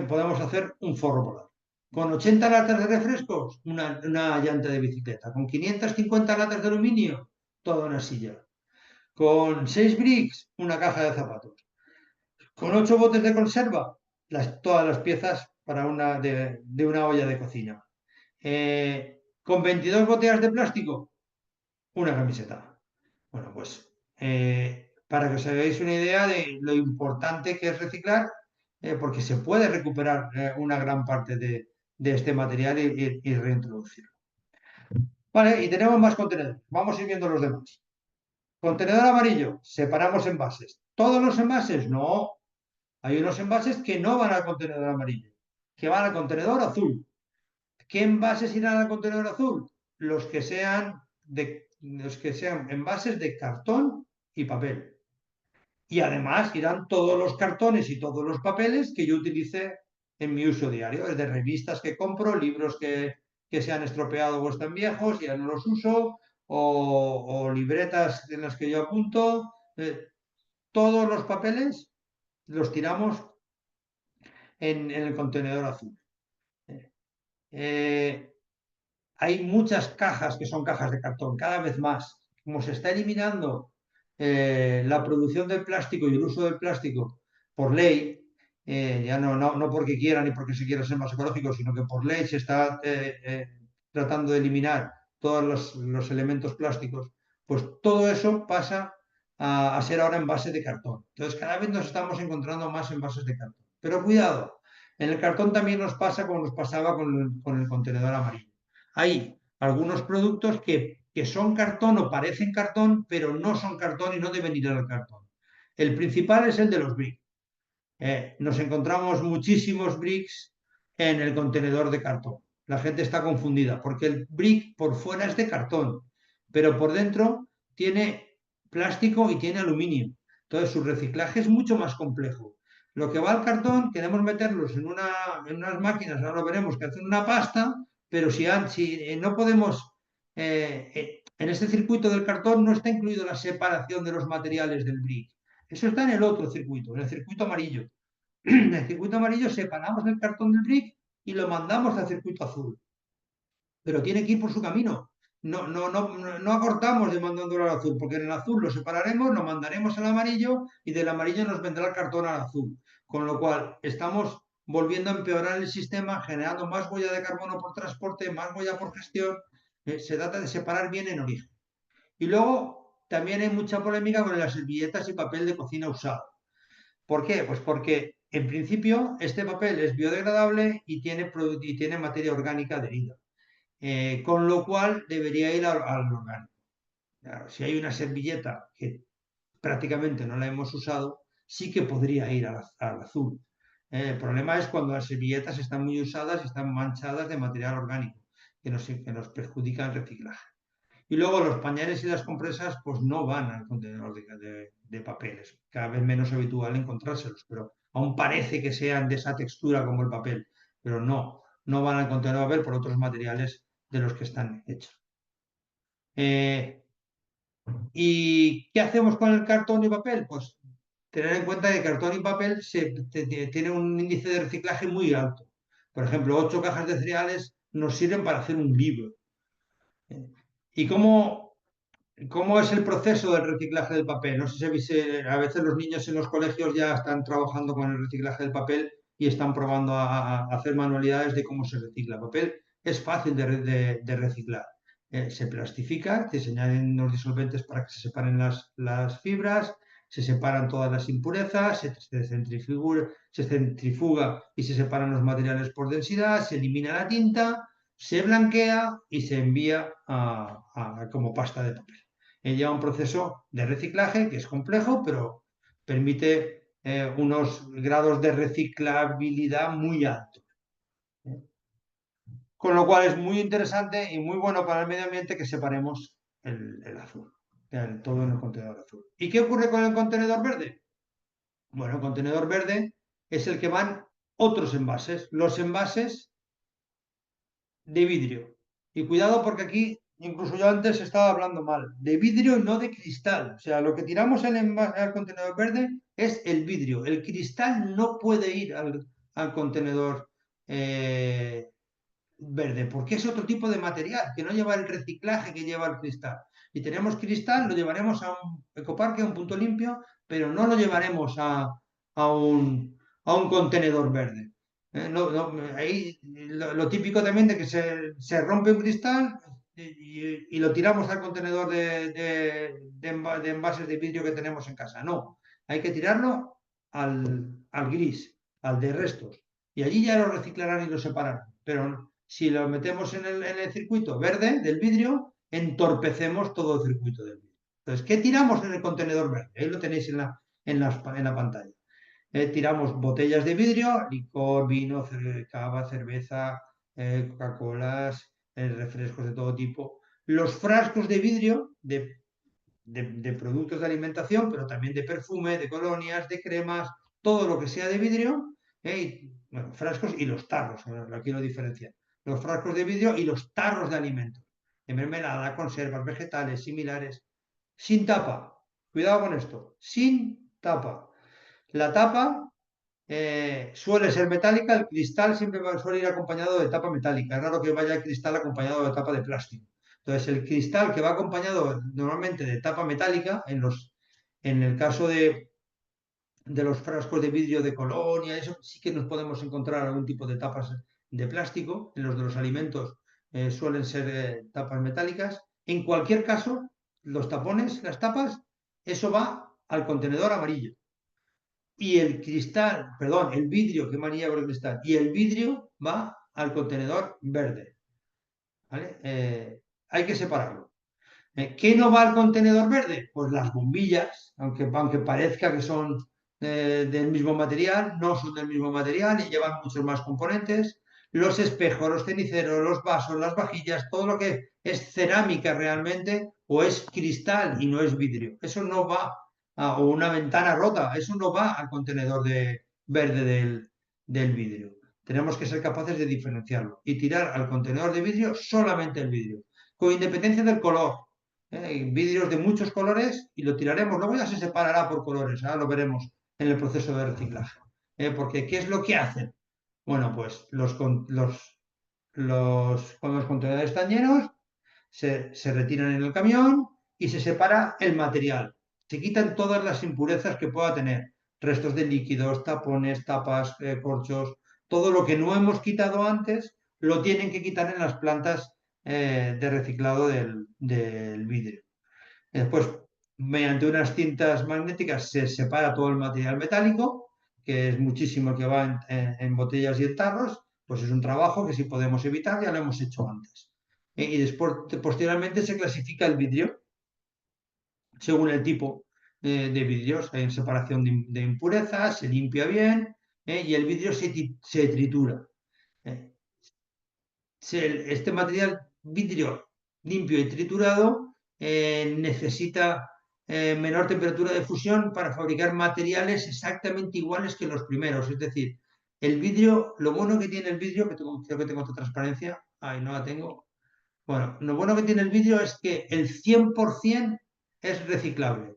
S1: podemos hacer un forro polar. Con 80 latas de refrescos, una llanta de bicicleta. Con 550 latas de aluminio, toda una silla. Con 6 bricks, una caja de zapatos. Con 8 botes de conserva, todas las piezas de una olla de cocina. Con 22 botellas de plástico, una camiseta. Bueno, pues para que os hagáis una idea de lo importante que es reciclar, porque se puede recuperar una gran parte de este material y reintroducirlo. Vale, y tenemos más contenedores. Vamos a ir viendo los demás. Contenedor amarillo, separamos envases. ¿Todos los envases? No. Hay unos envases que no van al contenedor amarillo, que van al contenedor azul. ¿Qué envases irán al contenedor azul? Los que sean envases de cartón y papel. Y además irán todos los cartones y todos los papeles que yo utilice en mi uso diario, desde revistas que compro, libros que se han estropeado o están viejos y ya no los uso, o libretas en las que yo apunto. Todos los papeles los tiramos en el contenedor azul. Hay muchas cajas que son cajas de cartón, cada vez más. Como se está eliminando la producción del plástico y el uso del plástico por ley, ya no porque quieran ni porque se quiera ser más ecológico, sino que por ley se está tratando de eliminar todos los elementos plásticos, pues todo eso pasa a ser ahora envase de cartón. Entonces cada vez nos estamos encontrando más envases de cartón. Pero cuidado, en el cartón también nos pasa como nos pasaba con el contenedor amarillo. Hay algunos productos que que son cartón o parecen cartón, pero no son cartón y no deben ir al cartón. El principal es el de los bricks. Nos encontramos muchísimos bricks en el contenedor de cartón. La gente está confundida porque el brick por fuera es de cartón, pero por dentro tiene plástico y tiene aluminio. Entonces su reciclaje es mucho más complejo. Lo que va al cartón, queremos meterlos en unas máquinas, ahora lo veremos, que hacen una pasta, pero si no podemos, en este circuito del cartón no está incluido la separación de los materiales del brick. Eso está en el otro circuito, en el circuito amarillo. En el circuito amarillo separamos el cartón del brick y lo mandamos al circuito azul. Pero tiene que ir por su camino. No acortamos de mandándolo al azul, porque en el azul lo separaremos, lo mandaremos al amarillo y del amarillo nos vendrá el cartón al azul. Con lo cual, estamos volviendo a empeorar el sistema, generando más huella de carbono por transporte, más huella por gestión. Se trata de separar bien en origen. Y luego, también hay mucha polémica con las servilletas y papel de cocina usado. ¿Por qué? Pues porque en principio este papel es biodegradable y tiene materia orgánica adherida, con lo cual debería ir al orgánico. Claro, si hay una servilleta que prácticamente no la hemos usado, sí que podría ir al azul. El problema es cuando las servilletas están muy usadas y están manchadas de material orgánico, que nos perjudica el reciclaje. Y luego los pañales y las compresas pues no van al contenedor de papeles. Cada vez menos habitual encontrárselos, pero aún parece que sean de esa textura como el papel, pero no van al contenedor de papel por otros materiales de los que están hechos. ¿Y qué hacemos con el cartón y papel? Pues tener en cuenta que cartón y papel tiene un índice de reciclaje muy alto. Por ejemplo, 8 cajas de cereales nos sirven para hacer un libro. ¿Y cómo es el proceso del reciclaje del papel? No sé si a veces los niños en los colegios ya están trabajando con el reciclaje del papel y están probando a hacer manualidades de cómo se recicla el papel. Es fácil de reciclar. Se plastifica, se añaden unos disolventes para que se separen las fibras, se separan todas las impurezas, se centrifuga y se separan los materiales por densidad, se elimina la tinta, se blanquea y se envía como pasta de papel. Lleva un proceso de reciclaje que es complejo, pero permite unos grados de reciclabilidad muy altos. Con lo cual es muy interesante y muy bueno para el medio ambiente que separemos el azul, todo en el contenedor azul. ¿Y qué ocurre con el contenedor verde? Bueno, el contenedor verde es el que van otros envases, los envases de vidrio. Y cuidado porque aquí, incluso yo antes estaba hablando mal, de vidrio y no de cristal. O sea, lo que tiramos al contenedor verde es el vidrio. El cristal no puede ir al contenedor verde, porque es otro tipo de material que no lleva el reciclaje que lleva el cristal. Si tenemos cristal, lo llevaremos a un ecoparque, a un punto limpio, pero no lo llevaremos a un contenedor verde. Ahí lo típico también de que se rompe un cristal y lo tiramos al contenedor de envases de vidrio que tenemos en casa. No, hay que tirarlo al gris, al de restos. Y allí ya lo reciclarán y lo separarán. Pero si lo metemos en el circuito verde del vidrio, entorpecemos todo el circuito del vidrio. Entonces, ¿qué tiramos en el contenedor verde? Ahí lo tenéis en la pantalla. Tiramos botellas de vidrio, licor, vino, cava, cerveza, Coca-Colas, refrescos de todo tipo. Los frascos de vidrio de productos de alimentación, pero también de perfume, de colonias, de cremas, todo lo que sea de vidrio, bueno, frascos y los tarros, aquí lo diferencian. Los frascos de vidrio y los tarros de alimentos, de mermelada, conservas, vegetales, similares, sin tapa. Cuidado con esto, sin tapa. La tapa suele ser metálica, el cristal siempre suele ir acompañado de tapa metálica. Es raro que vaya el cristal acompañado de tapa de plástico. Entonces, el cristal que va acompañado normalmente de tapa metálica, en el caso de los frascos de vidrio de Colonia, eso sí que nos podemos encontrar algún tipo de tapas de plástico. En los de los alimentos suelen ser tapas metálicas. En cualquier caso, los tapones, las tapas, eso va al contenedor amarillo. Y el cristal, perdón, el vidrio que amarilla por el cristal, y el vidrio va al contenedor verde. ¿Vale? Hay que separarlo. ¿Qué no va al contenedor verde? Pues las bombillas, aunque parezca que son del mismo material, no son del mismo material y llevan muchos más componentes. Los espejos, los ceniceros, los vasos, las vajillas, todo lo que es cerámica realmente o es cristal y no es vidrio. Eso no va, o una ventana rota, eso no va al contenedor verde del vidrio. Tenemos que ser capaces de diferenciarlo y tirar al contenedor de vidrio solamente el vidrio, con independencia del color. Vidrios de muchos colores y lo tiraremos. Luego ya se separará por colores, ahora lo veremos en el proceso de reciclaje. Porque, ¿qué es lo que hacen? Bueno, pues cuando los contenedores están llenos, se retiran en el camión y se separa el material. Se quitan todas las impurezas que pueda tener, restos de líquidos, tapones, tapas, corchos, todo lo que no hemos quitado antes lo tienen que quitar en las plantas de reciclado del vidrio. Después, mediante unas cintas magnéticas se separa todo el material metálico, que es muchísimo el que va en botellas y en tarros, pues es un trabajo que si podemos evitar ya lo hemos hecho antes. Y después, posteriormente se clasifica el vidrio según el tipo de vidrios. Hay separación de impurezas, se limpia bien y el vidrio se tritura. Eh, este material vidrio limpio y triturado necesita menor temperatura de fusión para fabricar materiales exactamente iguales que los primeros. Es decir, el vidrio, lo bueno que tiene el vidrio, creo que tengo otra transparencia, ahí no la tengo. Bueno, lo bueno que tiene el vidrio es que el 100% es reciclable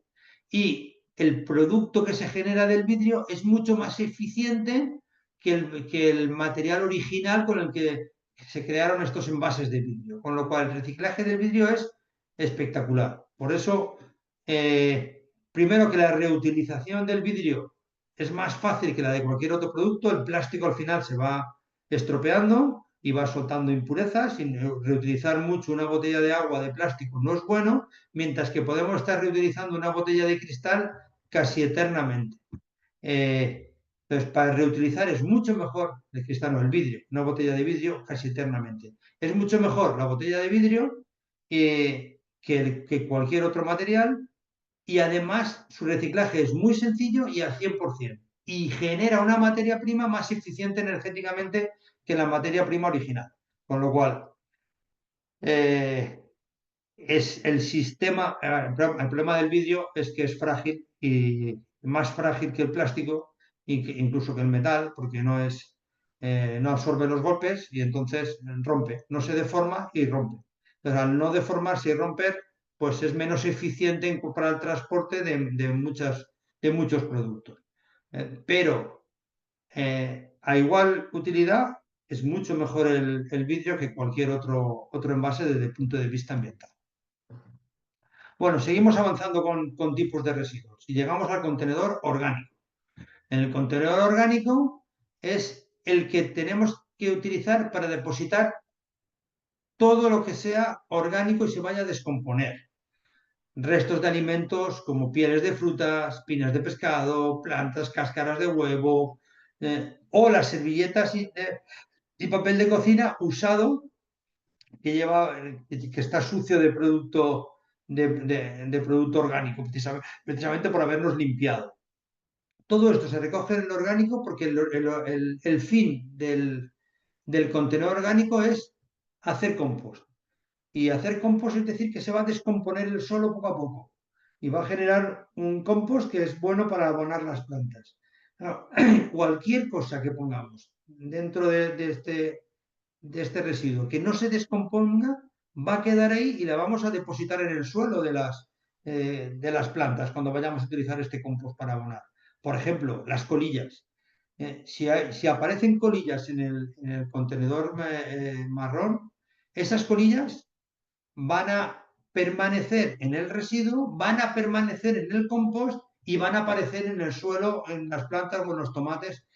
S1: y el producto que se genera del vidrio es mucho más eficiente que el material original con el que se crearon estos envases de vidrio. Con lo cual, el reciclaje del vidrio es espectacular. Por eso, primero que la reutilización del vidrio es más fácil que la de cualquier otro producto. El plástico al final se va estropeando y va soltando impurezas, y reutilizar mucho una botella de agua de plástico no es bueno, mientras que podemos estar reutilizando una botella de cristal casi eternamente. Entonces, para reutilizar es mucho mejor el cristal o el vidrio, una botella de vidrio casi eternamente. Es mucho mejor la botella de vidrio que cualquier otro material, y además su reciclaje es muy sencillo y al 100%. Y genera una materia prima más eficiente energéticamente que la materia prima original. Con lo cual, eh, es el sistema, el problema del vidrio es que es frágil y más frágil que el plástico, incluso que el metal, porque no absorbe los golpes y entonces rompe, no se deforma y rompe. Entonces, al no deformarse y romper, pues es menos eficiente para el transporte de muchos productos. Pero a igual utilidad, es mucho mejor el vidrio que cualquier otro envase desde el punto de vista ambiental. Bueno, seguimos avanzando con tipos de residuos y llegamos al contenedor orgánico. En el contenedor orgánico es el que tenemos que utilizar para depositar todo lo que sea orgánico y se vaya a descomponer. Restos de alimentos como pieles de frutas, pinas de pescado, plantas, cáscaras de huevo, o las servilletas y papel de cocina usado que está sucio de producto orgánico, precisamente por habernos limpiado. Todo esto se recoge en el orgánico porque el fin del contenedor orgánico es hacer compost. Y hacer compost es decir que se va a descomponer el suelo poco a poco y va a generar un compost que es bueno para abonar las plantas. Claro, cualquier cosa que pongamos dentro de este residuo que no se descomponga va a quedar ahí y la vamos a depositar en el suelo de las plantas cuando vayamos a utilizar este compost para abonar. Por ejemplo, las colillas. Si aparecen colillas en el contenedor marrón, esas colillas van a permanecer en el residuo, van a permanecer en el compost y van a aparecer en el suelo, en las plantas o en los tomates,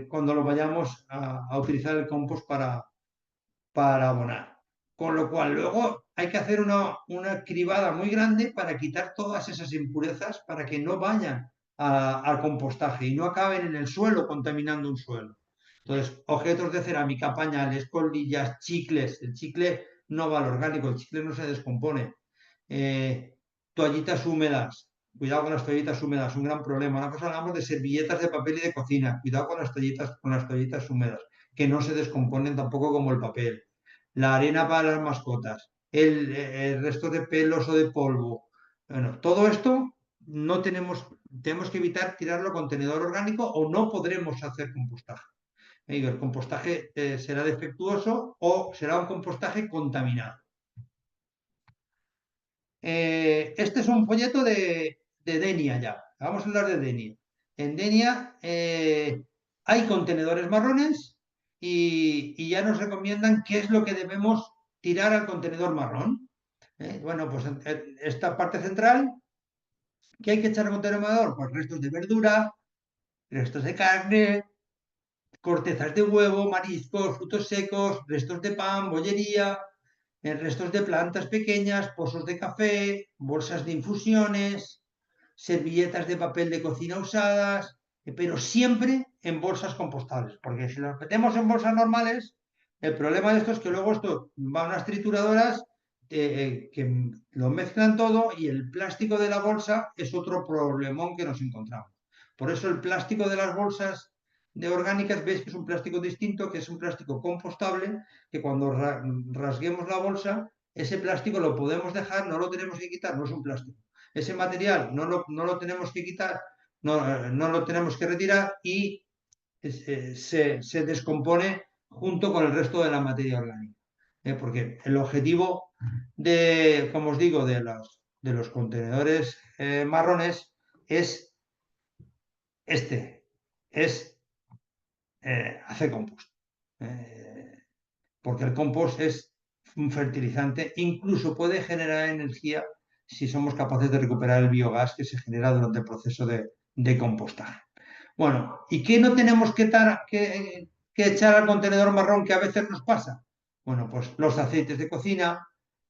S1: cuando lo vayamos a utilizar el compost para abonar. Con lo cual, luego hay que hacer una cribada muy grande para quitar todas esas impurezas para que no vayan al compostaje y no acaben en el suelo contaminando un suelo. Entonces, objetos de cerámica, pañales, colillas, chicles. El chicle no va al orgánico, el chicle no se descompone. Toallitas húmedas. Cuidado con las toallitas húmedas, un gran problema. Una cosa hablamos de servilletas de papel y de cocina. Cuidado con las toallitas húmedas, que no se descomponen tampoco como el papel. La arena para las mascotas, el resto de pelos o de polvo. Bueno, todo esto no tenemos que evitar tirarlo a contenedor orgánico o no podremos hacer compostaje. El compostaje será defectuoso o será un compostaje contaminado. Este es un folleto de Denia ya. Vamos a hablar de Denia. En Denia hay contenedores marrones y ya nos recomiendan qué es lo que debemos tirar al contenedor marrón. Bueno, pues esta parte central, ¿qué hay que echar al contenedor marrón? Pues restos de verdura, restos de carne, cortezas de huevo, mariscos, frutos secos, restos de pan, bollería, restos de plantas pequeñas, pozos de café, bolsas de infusiones, servilletas de papel de cocina usadas, pero siempre en bolsas compostables, porque si las metemos en bolsas normales, el problema de esto es que luego esto va a unas trituradoras que lo mezclan todo y el plástico de la bolsa es otro problemón que nos encontramos. Por eso el plástico de las bolsas de orgánicas, veis que es un plástico distinto, que es un plástico compostable, que cuando rasguemos la bolsa, ese plástico lo podemos dejar, no lo tenemos que quitar, no es un plástico. Ese material no lo tenemos que quitar, no lo tenemos que retirar y se descompone junto con el resto de la materia orgánica. Porque el objetivo de, como os digo, de los contenedores marrones es es hacer compost. Porque el compost es un fertilizante, incluso puede generar energía si somos capaces de recuperar el biogás que se genera durante el proceso de compostaje. Bueno, ¿y qué no tenemos que echar al contenedor marrón que a veces nos pasa? Bueno, pues los aceites de cocina,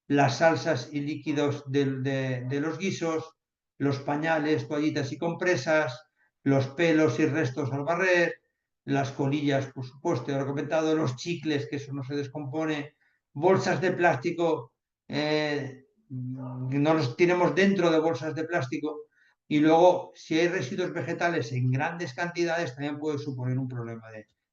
S1: las salsas y líquidos de los guisos, los pañales, toallitas y compresas, los pelos y restos al barrer, las colillas, por supuesto, ya lo he comentado, los chicles, que eso no se descompone, bolsas de plástico, no los tenemos dentro de bolsas de plástico, y luego, si hay residuos vegetales en grandes cantidades, también puede suponer un problema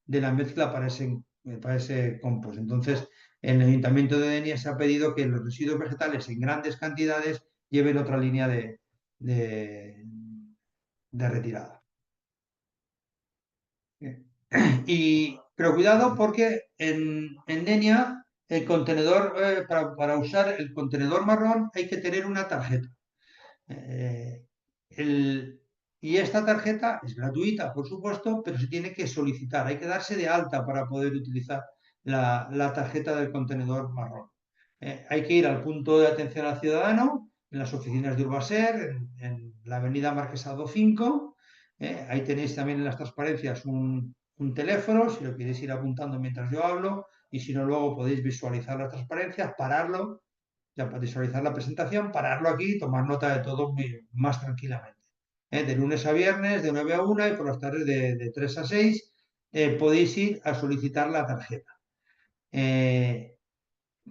S1: de la mezcla para ese compost. Entonces, en el Ayuntamiento de Denia se ha pedido que los residuos vegetales en grandes cantidades lleven otra línea de retirada. Pero cuidado porque en Denia el contenedor, para usar el contenedor marrón hay que tener una tarjeta. Eh, y esta tarjeta es gratuita, por supuesto, pero se tiene que solicitar, hay que darse de alta para poder utilizar la tarjeta del contenedor marrón. Hay que ir al punto de atención al ciudadano, en las oficinas de Urbaser, en la avenida Marquesado 5. Ahí tenéis también en las transparencias un teléfono, si lo queréis ir apuntando mientras yo hablo, y si no, luego podéis visualizar las transparencias, pararlo ya para visualizar la presentación, pararlo aquí y tomar nota de todo más tranquilamente. De lunes a viernes, de 9 a 1 y por las tardes de 3 a 6 podéis ir a solicitar la tarjeta.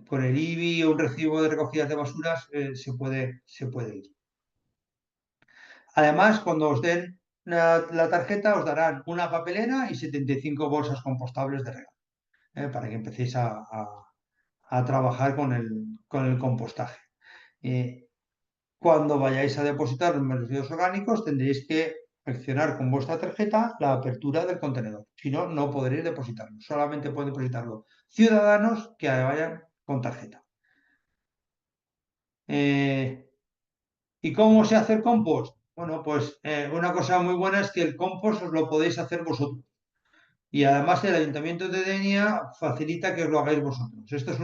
S1: Con el IBI o un recibo de recogidas de basuras se puede ir. Además, cuando os den la tarjeta, os darán una papelera y 75 bolsas compostables de regalo, para que empecéis a trabajar con el compostaje. Cuando vayáis a depositar los residuos orgánicos, tendréis que accionar con vuestra tarjeta la apertura del contenedor. Si no, no podréis depositarlo. Solamente pueden depositarlo ciudadanos que vayan con tarjeta. ¿Y cómo se hace el compost? Bueno, pues una cosa muy buena es que el compost os lo podéis hacer vosotros. Y además el Ayuntamiento de Denia facilita que os lo hagáis vosotros. Esto es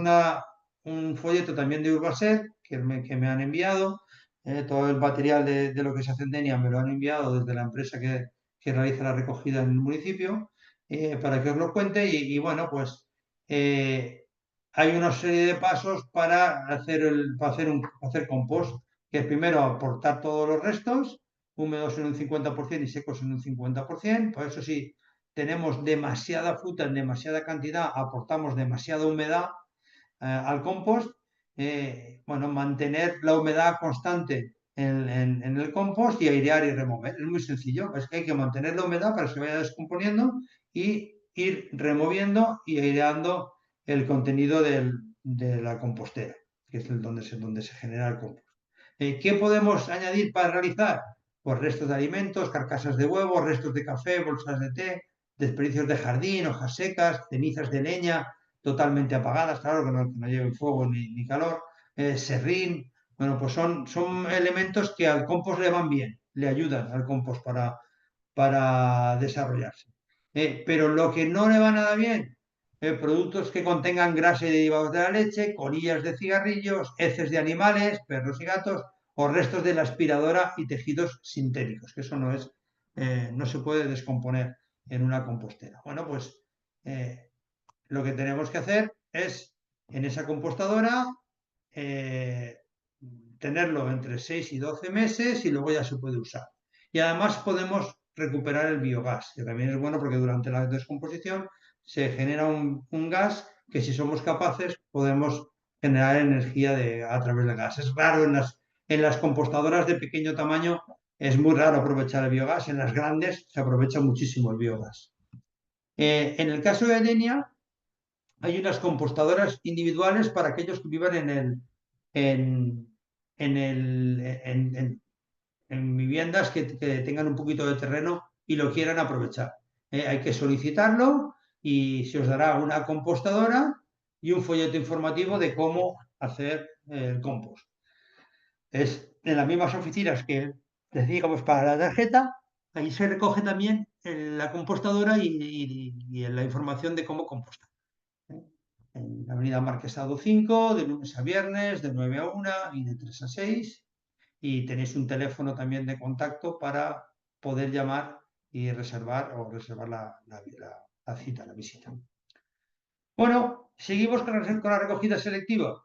S1: un folleto también de Urbaser que me han enviado. Todo el material de lo que se hace en Denia me lo han enviado desde la empresa que realiza la recogida en el municipio, para que os lo cuente. Y bueno, pues hay una serie de pasos para hacer compost, que es primero aportar todos los restos, húmedos en un 50% y secos en un 50%. Por eso sí, tenemos demasiada fruta en demasiada cantidad, aportamos demasiada humedad al compost, bueno, mantener la humedad constante en el compost y airear y remover. Es muy sencillo, es que hay que mantener la humedad para que se vaya descomponiendo y ir removiendo y aireando el contenido de la compostera, que es donde se genera el compost. ¿Qué podemos añadir para realizar? Pues restos de alimentos, carcasas de huevos, restos de café, bolsas de té, desperdicios de jardín, hojas secas, cenizas de leña totalmente apagadas, claro, que no lleven fuego ni calor, serrín. Bueno, pues son elementos que al compost le van bien, le ayudan al compost para desarrollarse. Pero lo que no le va nada bien, productos que contengan grasa y derivados de la leche, colillas de cigarrillos, heces de animales, perros y gatos, o restos de la aspiradora y tejidos sintéticos, que eso no se puede descomponer en una compostera. Bueno, pues lo que tenemos que hacer es en esa compostadora eh, tenerlo entre 6 y 12 meses y luego ya se puede usar. Y además podemos recuperar el biogás, que también es bueno porque durante la descomposición se genera un gas que si somos capaces podemos generar energía a través del gas. Es raro en las compostadoras de pequeño tamaño, es muy raro aprovechar el biogás. En las grandes se aprovecha muchísimo el biogás. En el caso de Denia, hay unas compostadoras individuales para aquellos que vivan en, en, el, en viviendas que tengan un poquito de terreno y lo quieran aprovechar. Hay que solicitarlo y se os dará una compostadora y un folleto informativo de cómo hacer el compost. Es en las mismas oficinas que decíamos para la tarjeta, ahí se recoge también la compostadora y la información de cómo compostar. En la avenida Marquesado 5, de lunes a viernes, de 9 a 1 y de 3 a 6. Y tenéis un teléfono también de contacto para poder llamar y reservar la cita, la visita. Bueno, seguimos con la recogida selectiva.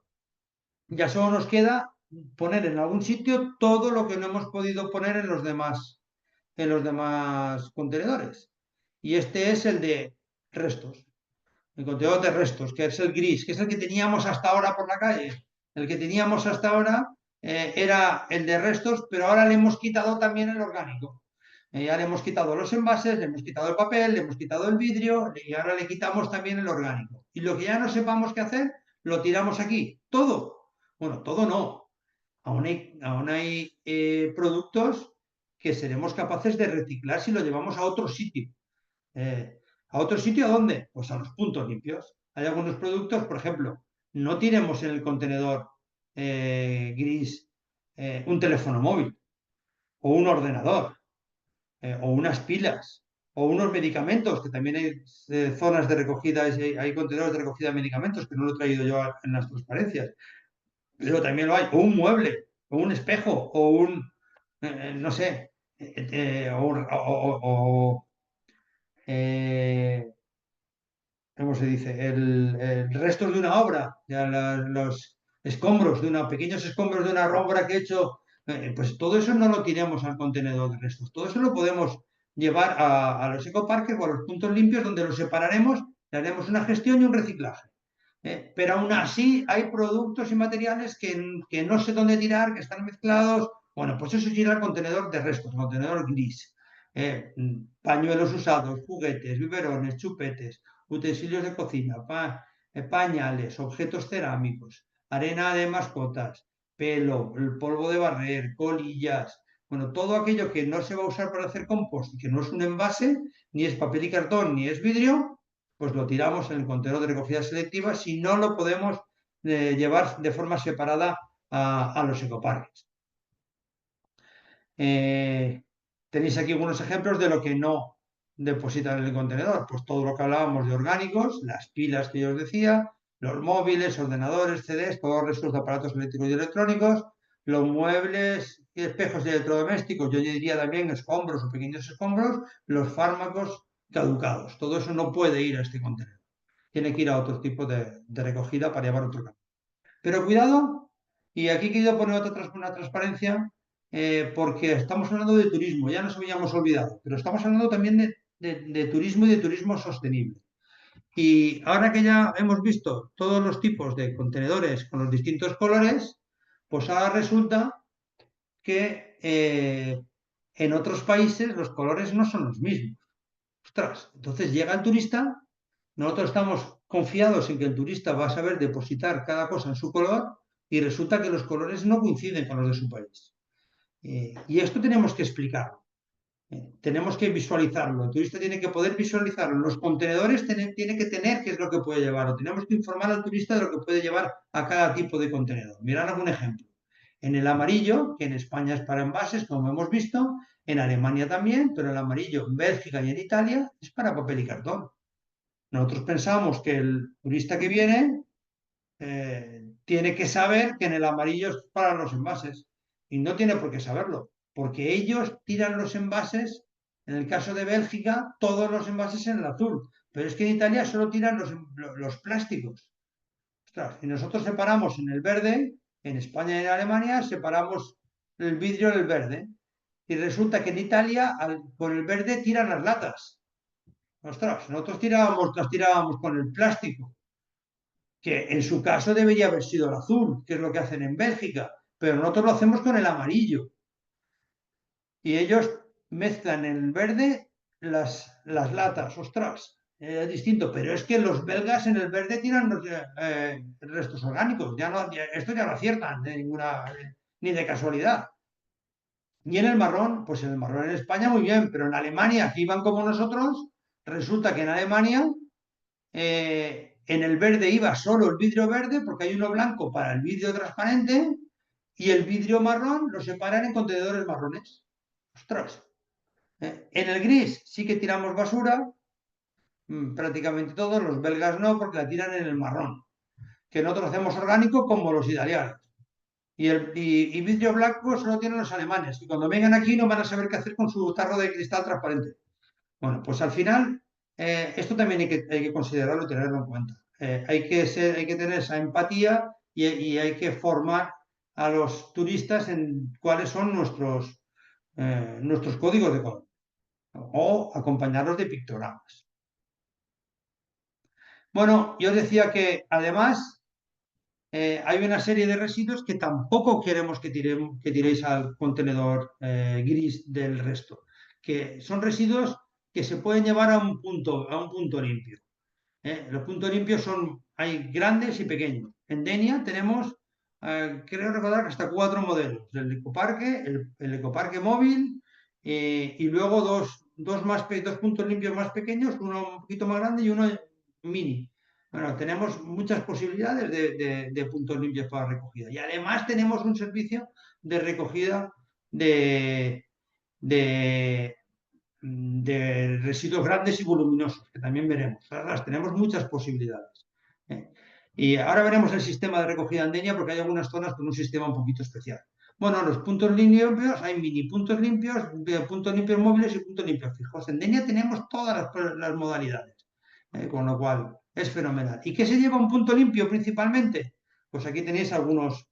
S1: Ya solo nos queda poner en algún sitio todo lo que no hemos podido poner en los demás contenedores. Y este es el de restos. El contenedor de restos, que es el gris, que es el que teníamos hasta ahora por la calle. El que teníamos hasta ahora era el de restos, pero ahora le hemos quitado también el orgánico. Ya le hemos quitado los envases, le hemos quitado el papel, le hemos quitado el vidrio y ahora le quitamos también el orgánico. Y lo que ya no sepamos qué hacer, lo tiramos aquí. Todo. Bueno, todo no. Aún hay productos que seremos capaces de reciclar si lo llevamos a otro sitio. Eh, ¿A otro sitio a dónde? Pues a los puntos limpios. Hay algunos productos, por ejemplo, no tiremos en el contenedor gris un teléfono móvil o un ordenador o unas pilas o unos medicamentos, que también hay zonas de recogida, hay contenedores de recogida de medicamentos, que no lo he traído yo en las transparencias, pero también lo hay, o un mueble, o un espejo, o no sé, eh, ¿cómo se dice? El restos de una obra, ya los escombros pequeños escombros de una obra que he hecho, pues todo eso no lo tiremos al contenedor de restos, todo eso lo podemos llevar a los ecoparques o a los puntos limpios donde los separaremos, le haremos una gestión y un reciclaje. Pero aún así hay productos y materiales que no sé dónde tirar, que están mezclados. Bueno, pues eso es ir al contenedor de restos, contenedor gris. Pañuelos usados, juguetes, biberones, chupetes, utensilios de cocina, pañales, objetos cerámicos, arena de mascotas, pelo, el polvo de barrer, colillas. Bueno, todo aquello que no se va a usar para hacer compost y que no es un envase, ni es papel y cartón, ni es vidrio, pues lo tiramos en el contenedor de recogida selectiva si no lo podemos llevar de forma separada a los ecoparques. Tenéis aquí algunos ejemplos de lo que no depositan en el contenedor. Pues todo lo que hablábamos de orgánicos, las pilas que yo os decía, los móviles, ordenadores, CDs, todos los restos de aparatos eléctricos y electrónicos, los muebles y espejos de electrodomésticos, yo diría también escombros o pequeños escombros, los fármacos caducados. Todo eso no puede ir a este contenedor. Tiene que ir a otro tipo de recogida para llevar otro camino. Pero cuidado, y aquí he querido poner una transparencia, porque estamos hablando de turismo, ya nos habíamos olvidado, pero estamos hablando también de turismo y de turismo sostenible. Y ahora que ya hemos visto todos los tipos de contenedores con los distintos colores, pues ahora resulta que en otros países los colores no son los mismos. Ostras, entonces llega el turista, nosotros estamos confiados en que el turista va a saber depositar cada cosa en su color y resulta que los colores no coinciden con los de su país. Y esto tenemos que explicarlo. Tenemos que visualizarlo. El turista tiene que poder visualizarlo. Los contenedores tiene que tener qué es lo que puede llevar. O tenemos que informar al turista de lo que puede llevar a cada tipo de contenedor. Mirad algún ejemplo. En el amarillo, que en España es para envases, como hemos visto, en Alemania también, pero el amarillo en Bélgica y en Italia es para papel y cartón. Nosotros pensamos que el turista que viene tiene que saber que en el amarillo es para los envases y no tiene por qué saberlo, porque ellos tiran los envases, en el caso de Bélgica, todos los envases en el azul, pero es que en Italia solo tiran los plásticos. Ostras, y nosotros separamos en el verde, en España y en Alemania, separamos el vidrio del verde. Y resulta que en Italia con el verde tiran las latas. Ostras, nosotros las tirábamos con el plástico que en su caso debería haber sido el azul, que es lo que hacen en Bélgica, pero nosotros lo hacemos con el amarillo. Y ellos mezclan en el verde las latas, ostras, es distinto, pero es que los belgas en el verde tiran los restos orgánicos, esto ya no aciertan ni de casualidad. Y en el marrón, pues en el marrón en España muy bien, pero en Alemania, que iban como nosotros, resulta que en Alemania en el verde iba solo el vidrio verde, porque hay uno blanco para el vidrio transparente, y el vidrio marrón lo separan en contenedores marrones. Ostras. En el gris sí que tiramos basura, prácticamente todos, los belgas no, porque la tiran en el marrón, que nosotros hacemos orgánico como los italianos. Y vidrio blanco solo tienen los alemanes, y cuando vengan aquí no van a saber qué hacer con su tarro de cristal transparente. Bueno, pues al final, esto también hay que considerarlo y tenerlo en cuenta. Hay que tener esa empatía y hay que formar a los turistas en cuáles son nuestros códigos de color o acompañarlos de pictogramas. Bueno, yo decía que además hay una serie de residuos que tampoco queremos que tiréis al contenedor gris del resto, que son residuos que se pueden llevar a un punto limpio. Los puntos limpios hay grandes y pequeños. En Denia tenemos, creo recordar, hasta 4 modelos. El ecoparque, el ecoparque móvil y luego dos puntos limpios más pequeños, uno un poquito más grande y uno mini. Bueno, tenemos muchas posibilidades de puntos limpios para recogida. Y además tenemos un servicio de recogida de, de, de residuos grandes y voluminosos, que también veremos. Ahora tenemos muchas posibilidades. ¿eh? Y ahora veremos el sistema de recogida andeña porque hay algunas zonas con un sistema un poquito especial. Bueno, los puntos limpios, hay mini puntos limpios móviles y puntos limpios fijos. En Denia tenemos todas las modalidades, con lo cual es fenomenal. ¿Y qué se lleva un punto limpio principalmente? Pues aquí tenéis algunos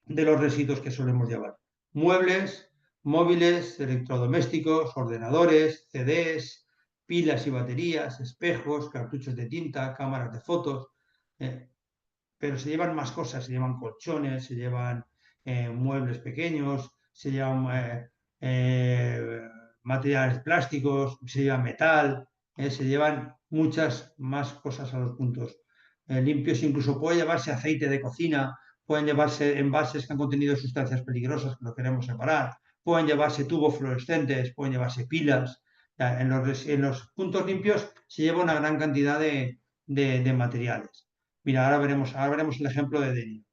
S1: de los residuos que solemos llevar. Muebles, móviles, electrodomésticos, ordenadores, CDs, pilas y baterías, espejos, cartuchos de tinta, cámaras de fotos. Pero se llevan más cosas, se llevan colchones, se llevan muebles pequeños, se llevan materiales plásticos, se lleva metal, se llevan muchas más cosas a los puntos limpios, incluso puede llevarse aceite de cocina, pueden llevarse envases que han contenido sustancias peligrosas que no queremos separar, pueden llevarse tubos fluorescentes, pueden llevarse pilas. En los puntos limpios se lleva una gran cantidad de materiales. Mira, ahora veremos el ejemplo de Deni.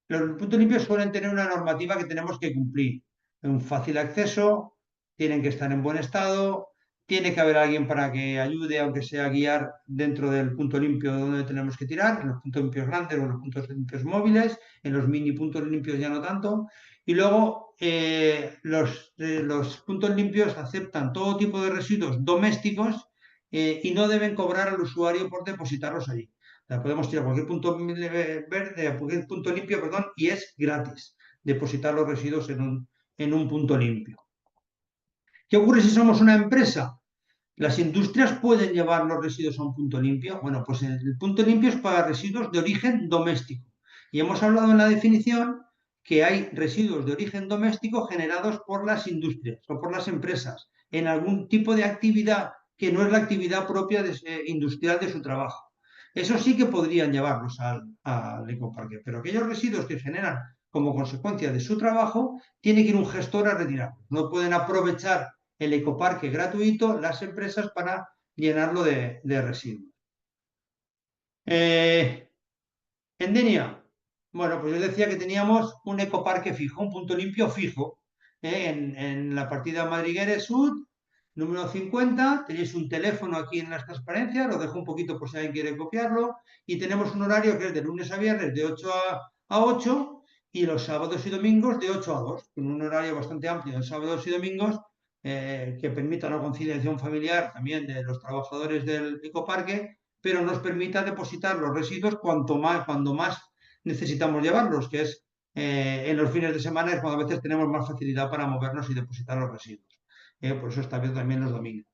S1: Los puntos limpios suelen tener una normativa que tenemos que cumplir. Un fácil acceso, tienen que estar en buen estado, tiene que haber alguien para que ayude, aunque sea a guiar dentro del punto limpio donde tenemos que tirar, en los puntos limpios grandes o en los puntos limpios móviles, en los mini puntos limpios ya no tanto. Y luego los puntos limpios aceptan todo tipo de residuos domésticos y no deben cobrar al usuario por depositarlos allí. Podemos tirar cualquier punto verde, cualquier punto limpio, perdón, y es gratis depositar los residuos en un punto limpio. ¿Qué ocurre si somos una empresa? ¿Las industrias pueden llevar los residuos a un punto limpio? Bueno, pues el punto limpio es para residuos de origen doméstico. Y hemos hablado en la definición que hay residuos de origen doméstico generados por las industrias o por las empresas en algún tipo de actividad que no es la actividad propia industrial de su trabajo. Eso sí que podrían llevarlos al ecoparque, pero aquellos residuos que generan como consecuencia de su trabajo, tiene que ir un gestor a retirarlos. No pueden aprovechar el ecoparque gratuito las empresas para llenarlo de residuos. En Denia, bueno, pues yo decía que teníamos un ecoparque fijo, un punto limpio fijo, en la partida Madrigueres Sud, número 50. Tenéis un teléfono aquí en las transparencias, lo dejo un poquito por si alguien quiere copiarlo, y tenemos un horario que es de lunes a viernes de 8 a 8 y los sábados y domingos de 8 a 2, con un horario bastante amplio de sábados y domingos que permita una conciliación familiar también de los trabajadores del ecoparque, pero nos permita depositar los residuos cuando más necesitamos llevarlos, que es en los fines de semana, es cuando a veces tenemos más facilidad para movernos y depositar los residuos. Por eso está bien también los domingos.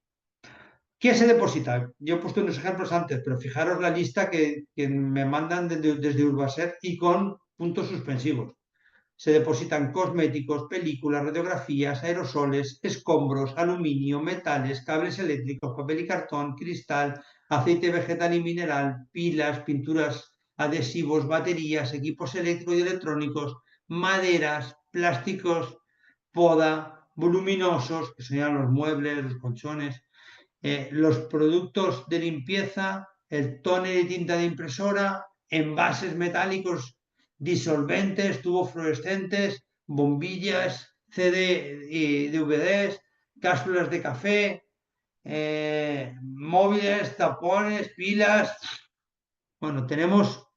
S1: ¿Qué se deposita? Yo he puesto unos ejemplos antes, pero fijaros la lista que me mandan desde Urbaser y con puntos suspensivos. Se depositan cosméticos, películas, radiografías, aerosoles, escombros, aluminio, metales, cables eléctricos, papel y cartón, cristal, aceite vegetal y mineral, pilas, pinturas, adhesivos, baterías, equipos eléctricos y electrónicos, maderas, plásticos, poda, voluminosos, que serían los muebles, los colchones, los productos de limpieza, el tóner y tinta de impresora, envases metálicos, disolventes, tubos fluorescentes, bombillas, CD y DVDs, cápsulas de café, móviles, tapones, pilas. Bueno, tenemos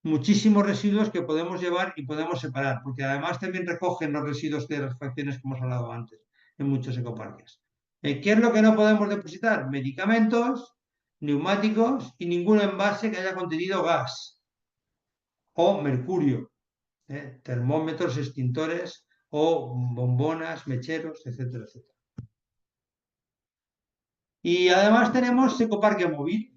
S1: muchísimos residuos que podemos llevar y podemos separar, porque además también recogen los residuos de las fracciones que hemos hablado antes en muchos ecoparques. ¿Qué es lo que no podemos depositar? Medicamentos, neumáticos y ningún envase que haya contenido gas o mercurio, termómetros, extintores o bombonas, mecheros, etcétera, etcétera. Y además tenemos ecoparque móvil.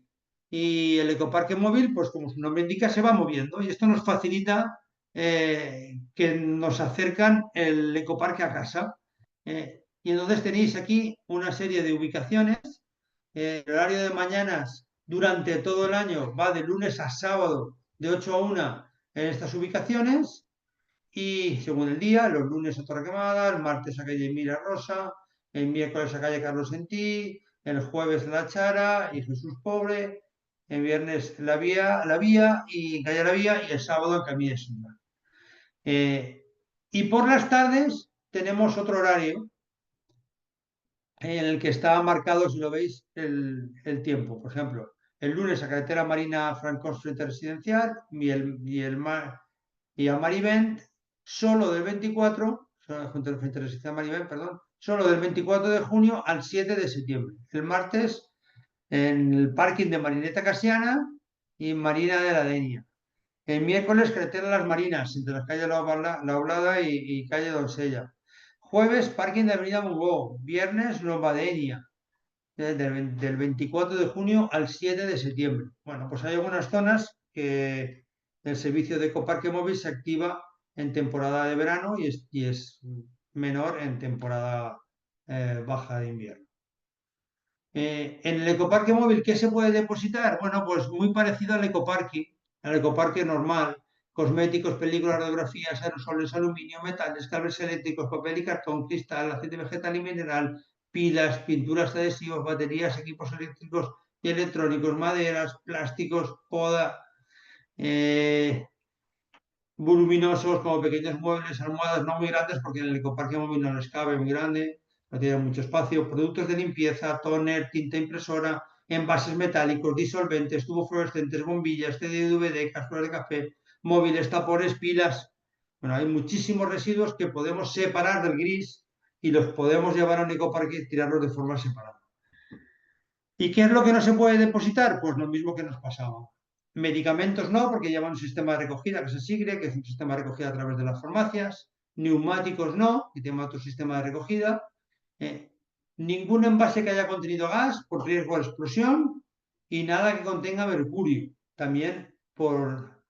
S1: Y el ecoparque móvil, pues como su nombre indica, se va moviendo y esto nos facilita que nos acercan el ecoparque a casa. Y entonces tenéis aquí una serie de ubicaciones. El horario de mañanas durante todo el año va de lunes a sábado de 8 a 1 en estas ubicaciones y según el día, los lunes a Torrequemada, el martes a calle Mira Rosa, el miércoles a calle Carlos Sentí, el jueves La Chara y Jesús Pobre, el viernes la Vía y calle La Vía y el sábado en Camilla Simba. Y por las tardes tenemos otro horario en el que está marcado, si lo veis, el tiempo. Por ejemplo, el lunes a carretera Marina Francos frente residencial y a Marivent solo del 24, frente residencial Marivent, perdón, solo del 24 de junio al 7 de septiembre. El martes en el parking de Marineta Casiana y Marina de la Denia. El miércoles carretera Las Marinas, entre las calles La Oblada y calle Donsella. Jueves, parking de Avenida Mungó. Viernes, Lombadenia, del 24 de junio al 7 de septiembre. Bueno, pues hay algunas zonas que el servicio de ecoparque móvil se activa en temporada de verano y es menor en temporada baja de invierno. En el ecoparque móvil, ¿qué se puede depositar? Bueno, pues muy parecido al ecoparque normal. Cosméticos, películas, radiografías, aerosoles, aluminio, metales, cables eléctricos, papel y cartón, cristal, aceite vegetal y mineral, pilas, pinturas adhesivos, baterías, equipos eléctricos y electrónicos, maderas, plásticos, poda, voluminosos como pequeños muebles, almohadas no muy grandes porque en el ecoparque móvil no les cabe muy grande, no tiene mucho espacio, productos de limpieza, tóner, tinta impresora, envases metálicos, disolventes, tubos fluorescentes, bombillas, CD, DVD, cápsulas de café, móviles, tapones, pilas. Bueno, hay muchísimos residuos que podemos separar del gris y los podemos llevar a un ecoparque y tirarlos de forma separada. ¿Y qué es lo que no se puede depositar? Pues lo mismo que nos pasaba. Medicamentos no, porque llevan un sistema de recogida que es el SIGRE, que es un sistema de recogida a través de las farmacias. Neumáticos no, que tiene otro sistema de recogida. ningún envase que haya contenido gas por riesgo de explosión y nada que contenga mercurio, también por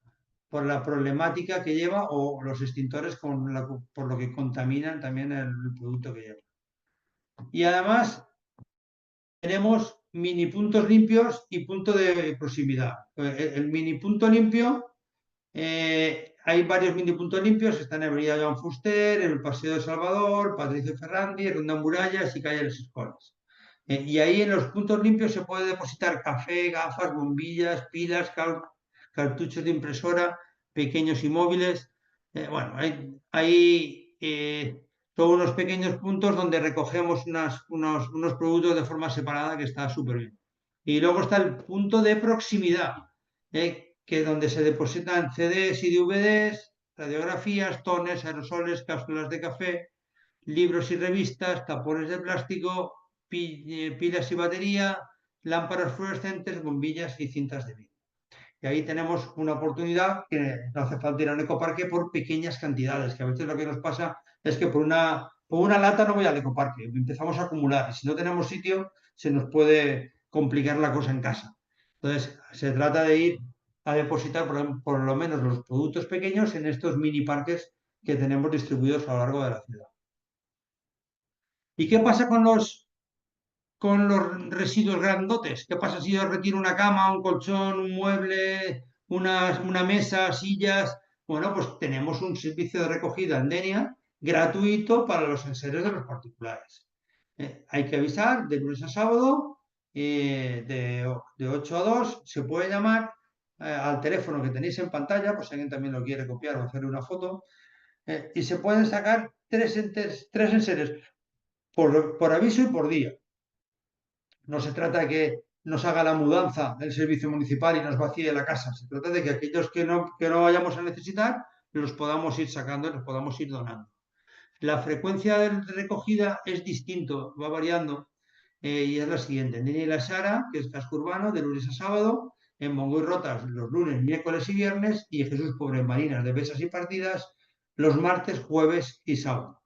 S1: la problemática que lleva o los extintores por lo que contaminan también el producto que lleva. Y además tenemos mini puntos limpios y punto de proximidad. El mini punto limpio, hay varios mini puntos limpios, están en Avenida Joan Fuster, en el Paseo de Salvador, Patricio Ferrandi, Ronda Murallas y Calle de las Escolas. Y ahí en los puntos limpios se puede depositar café, gafas, bombillas, pilas, cartuchos de impresora, pequeños y móviles. Bueno, son unos pequeños puntos donde recogemos unos productos de forma separada que está súper bien. Y luego está el punto de proximidad, que es donde se depositan CDs y DVDs, radiografías, tones, aerosoles, cápsulas de café, libros y revistas, tapones de plástico, pilas y batería, lámparas fluorescentes, bombillas y cintas de vídeo. Y ahí tenemos una oportunidad que no hace falta ir a un ecoparque por pequeñas cantidades, que a veces lo que nos pasa es que por una lata no voy al ecoparque, empezamos a acumular y si no tenemos sitio se nos puede complicar la cosa en casa. Entonces, se trata de ir a depositar por lo menos los productos pequeños en estos mini parques que tenemos distribuidos a lo largo de la ciudad. ¿Y qué pasa con los residuos grandotes? ¿Qué pasa si yo retiro una cama, un colchón, un mueble, una mesa, sillas? Bueno, pues tenemos un servicio de recogida en Denia gratuito para los enseres de los particulares. Hay que avisar de lunes a sábado, de 8 a 2, se puede llamar al teléfono que tenéis en pantalla, pues si alguien también lo quiere copiar o hacer una foto, y se pueden sacar tres enseres por aviso y por día. No se trata de que nos haga la mudanza del servicio municipal y nos vacíe la casa. Se trata de que aquellos que no vayamos a necesitar los podamos ir sacando y los podamos ir donando. La frecuencia de recogida es distinto, va variando, y es la siguiente. En Denia y la Sara, que es casco urbano, de lunes a sábado, en Mongo y Rotas los lunes, miércoles y viernes, y Jesús Pobre en Marinas de Besas y Partidas los martes, jueves y sábado.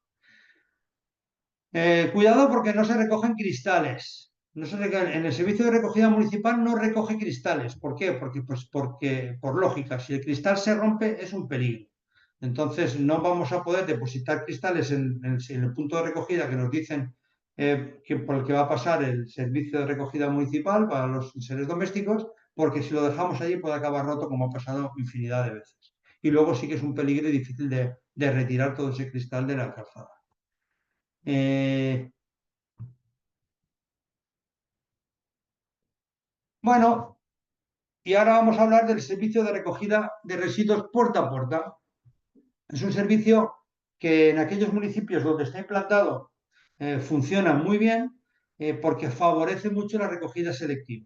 S1: Cuidado porque no se recogen cristales. En el servicio de recogida municipal no recoge cristales. ¿Por qué? Porque, por lógica, si el cristal se rompe es un peligro. Entonces no vamos a poder depositar cristales en el punto de recogida que nos dicen que por el que va a pasar el servicio de recogida municipal para los seres domésticos, porque si lo dejamos allí puede acabar roto como ha pasado infinidad de veces. Y luego sí que es un peligro y difícil de retirar todo ese cristal de la calzada. Eh, bueno, y ahora vamos a hablar del servicio de recogida de residuos puerta a puerta. Es un servicio que en aquellos municipios donde está implantado funciona muy bien porque favorece mucho la recogida selectiva.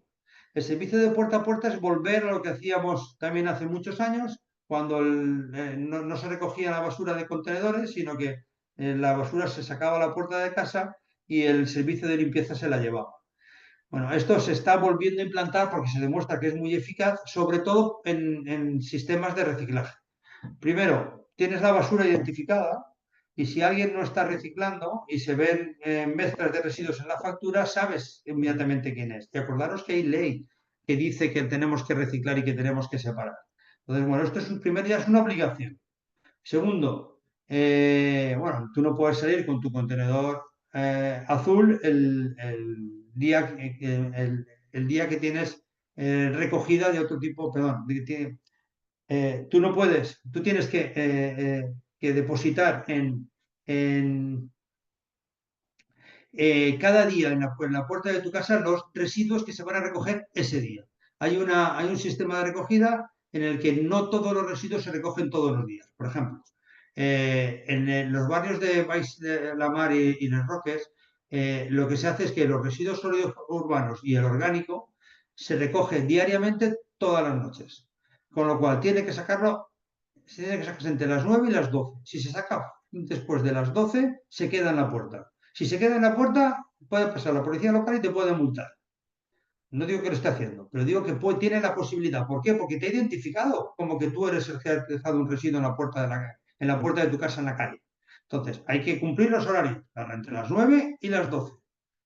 S1: El servicio de puerta a puerta es volver a lo que hacíamos también hace muchos años, cuando no se recogía la basura de contenedores, sino que la basura se sacaba a la puerta de casa y el servicio de limpieza se la llevaba. Bueno, esto se está volviendo a implantar porque se demuestra que es muy eficaz, sobre todo en sistemas de reciclaje. Primero, tienes la basura identificada y si alguien no está reciclando y se ven mezclas de residuos en la factura, sabes inmediatamente quién es. Y acordaros que hay ley que dice que tenemos que reciclar y que tenemos que separar. Entonces, bueno, esto es primer día, es una obligación. Segundo, bueno, tú no puedes salir con tu contenedor azul día, el día que tienes recogida de otro tipo, perdón, tú no puedes, tú tienes que depositar cada día en la puerta de tu casa los residuos que se van a recoger ese día. Hay un sistema de recogida en el que no todos los residuos se recogen todos los días. Por ejemplo, en los barrios de Baix de la Mar y Les Roques, lo que se hace es que los residuos sólidos urbanos y el orgánico se recogen diariamente todas las noches. Con lo cual, se tiene que sacarse entre las 9 y las 12. Si se saca después de las 12, se queda en la puerta. Si se queda en la puerta, puede pasar la policía local y te puede multar. No digo que lo esté haciendo, pero digo que tiene la posibilidad. ¿Por qué? Porque te ha identificado como que tú eres el que ha dejado un residuo en la puerta de tu casa en la calle. Entonces, hay que cumplir los horarios, entre las 9 y las 12.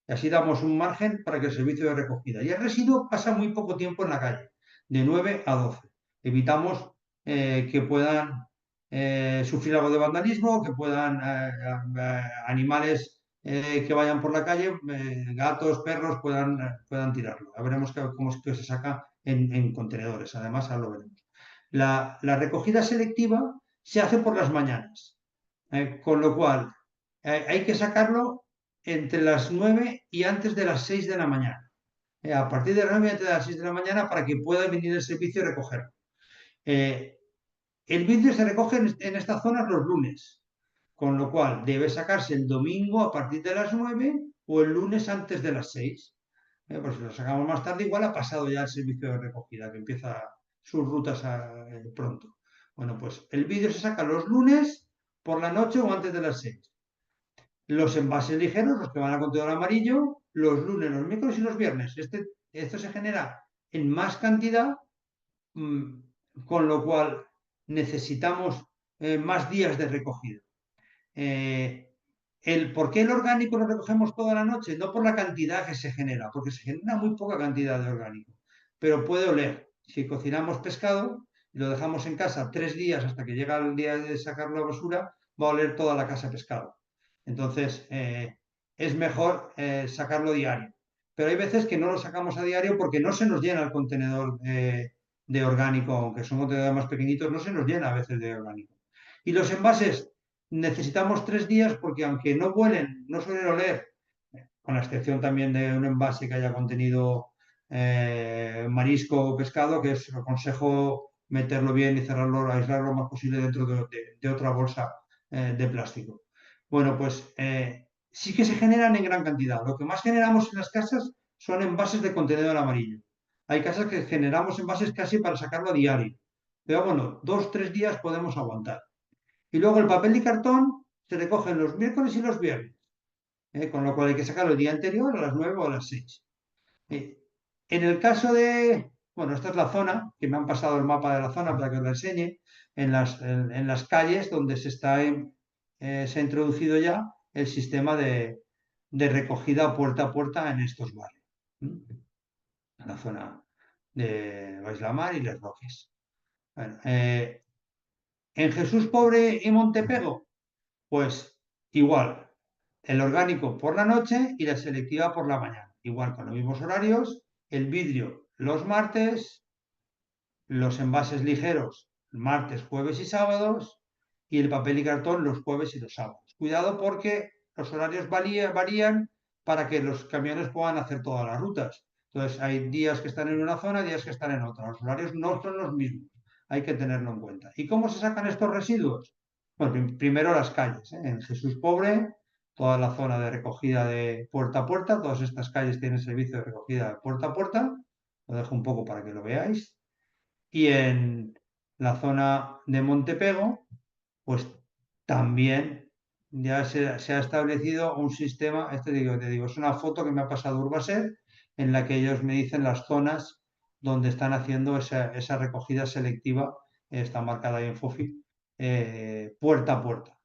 S1: Y así damos un margen para que el servicio de recogida. Y el residuo pasa muy poco tiempo en la calle, de 9 a 12. Evitamos que puedan sufrir algo de vandalismo, que puedan animales que vayan por la calle, gatos, perros, puedan tirarlo. Ya veremos cómo es que se saca en contenedores. Además, ahora lo veremos. La recogida selectiva se hace por las mañanas, con lo cual hay que sacarlo entre las 9 y antes de las 6 de la mañana. A partir de las 9 y antes de las 6 de la mañana para que pueda venir el servicio y recogerlo. El vidrio se recoge en estas zonas los lunes, con lo cual debe sacarse el domingo a partir de las 9 o el lunes antes de las 6. Pues si lo sacamos más tarde, igual ha pasado ya el servicio de recogida, que empieza sus rutas pronto. Bueno, pues el vidrio se saca los lunes por la noche o antes de las 6. Los envases ligeros, los que van a contenedor amarillo, los lunes, los miércoles y los viernes. Esto se genera en más cantidad, con lo cual necesitamos más días de recogida. ¿Por qué el orgánico lo recogemos toda la noche? No por la cantidad que se genera, porque se genera muy poca cantidad de orgánico, pero puede oler. Si cocinamos pescado y lo dejamos en casa 3 días hasta que llega el día de sacarlo a la basura, va a oler toda la casa pescado. Entonces, es mejor sacarlo diario. Pero hay veces que no lo sacamos a diario porque no se nos llena el contenedor de orgánico, aunque son contenedores más pequeñitos, no se nos llena a veces de orgánico. Y los envases necesitamos 3 días porque aunque no huelen, no suelen oler, con la excepción también de un envase que haya contenido marisco o pescado, que os aconsejo meterlo bien y cerrarlo, aislarlo lo más posible dentro de otra bolsa de plástico. Bueno, pues sí que se generan en gran cantidad. Lo que más generamos en las casas son envases de contenedor amarillo. Hay casas que generamos envases casi para sacarlo a diario. Pero bueno, 2 o 3 días podemos aguantar. Y luego el papel y cartón se recogen los miércoles y los viernes, con lo cual hay que sacarlo el día anterior a las 9 o a las 6. En el caso bueno, esta es la zona, que me han pasado el mapa de la zona para que os la enseñe, en las calles donde se ha introducido ya el sistema de recogida puerta a puerta en estos barrios. En la zona de Baix-la-Mar y Les Roques. Bueno, en Jesús Pobre y Montepego, pues igual, el orgánico por la noche y la selectiva por la mañana. Igual, con los mismos horarios, el vidrio los martes, los envases ligeros martes, jueves y sábados, y el papel y cartón los jueves y los sábados. Cuidado porque los horarios varían para que los camiones puedan hacer todas las rutas. Entonces, hay días que están en una zona, días que están en otra. Los horarios no son los mismos. Hay que tenerlo en cuenta. ¿Y cómo se sacan estos residuos? Bueno, primero las calles. En Jesús Pobre, toda la zona de recogida de puerta a puerta, todas estas calles tienen servicio de recogida de puerta a puerta. Lo dejo un poco para que lo veáis. Y en la zona de Montepego, pues también ya se ha establecido un sistema, te digo, es una foto que me ha pasado Urbaser, en la que ellos me dicen las zonas donde están haciendo esa recogida selectiva, está marcada ahí en FOFI, puerta a puerta.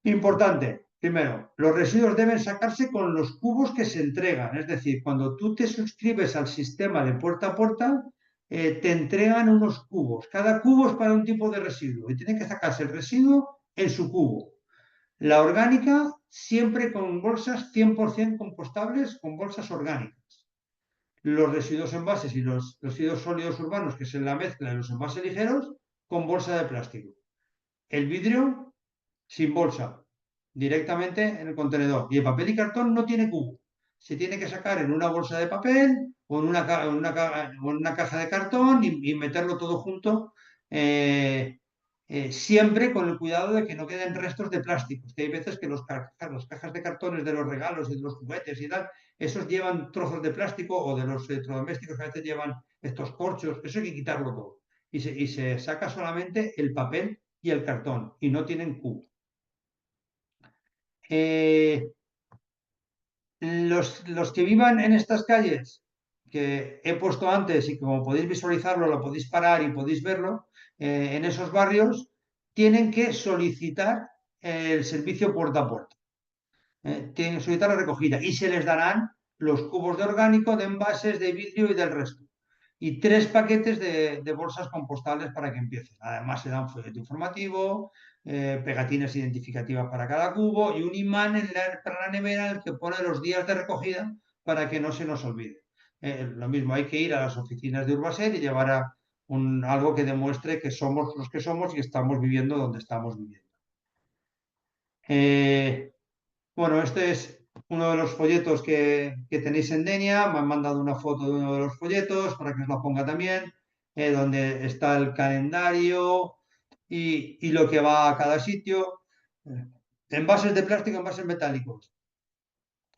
S1: Importante, primero, los residuos deben sacarse con los cubos que se entregan, es decir, cuando tú te suscribes al sistema de puerta a puerta, te entregan unos cubos. Cada cubo es para un tipo de residuo y tiene que sacarse el residuo en su cubo. La orgánica siempre con bolsas 100% compostables, con bolsas orgánicas. Los residuos envases y los residuos sólidos urbanos, que es en la mezcla de los envases ligeros, con bolsa de plástico. El vidrio sin bolsa, directamente en el contenedor. Y el papel y cartón no tiene cubo. Se tiene que sacar en una bolsa de papel o en una caja de cartón y meterlo todo junto, siempre con el cuidado de que no queden restos de plásticos. Que hay veces que las cajas de cartones de los regalos y de los juguetes y tal, esos llevan trozos de plástico, o de los electrodomésticos que a veces llevan estos corchos. Eso hay que quitarlo todo. Y se saca solamente el papel y el cartón y no tienen cubo. Los que vivan en estas calles que he puesto antes y que, como podéis visualizarlo, lo podéis parar y podéis verlo, en esos barrios tienen que solicitar el servicio puerta a puerta. tienen que solicitar la recogida y se les darán los cubos de orgánico, de envases, de vidrio y del resto. Y 3 paquetes de bolsas compostales para que empiecen. Además, se da un folleto informativo, pegatinas identificativas para cada cubo y un imán para la nevera en el que pone los días de recogida para que no se nos olvide. Lo mismo, hay que ir a las oficinas de Urbaser y llevar algo que demuestre que somos los que somos y estamos viviendo donde estamos viviendo. Bueno, este es uno de los folletos que tenéis en Denia. Me han mandado una foto de uno de los folletos para que os la ponga también, donde está el calendario y lo que va a cada sitio. Eh, Envases de plástico, envases metálicos.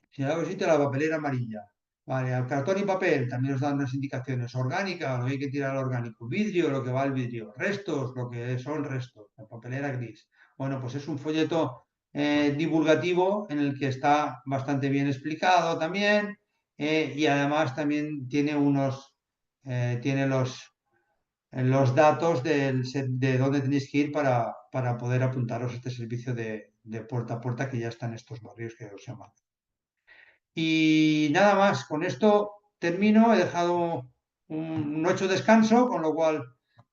S1: Si en algún sitio la papelera amarilla. Vale, al cartón y papel también os dan unas indicaciones. Orgánica, lo que hay que tirar al orgánico. Vidrio, lo que va al vidrio. Restos, lo que son restos. La papelera gris. Bueno, pues es un folleto divulgativo en el que está bastante bien explicado también. Y además también tiene tiene los datos de dónde tenéis que ir para poder apuntaros a este servicio de puerta a puerta que ya está en estos barrios que os llaman. Y nada más, con esto termino. He dejado un 8 descanso, con lo cual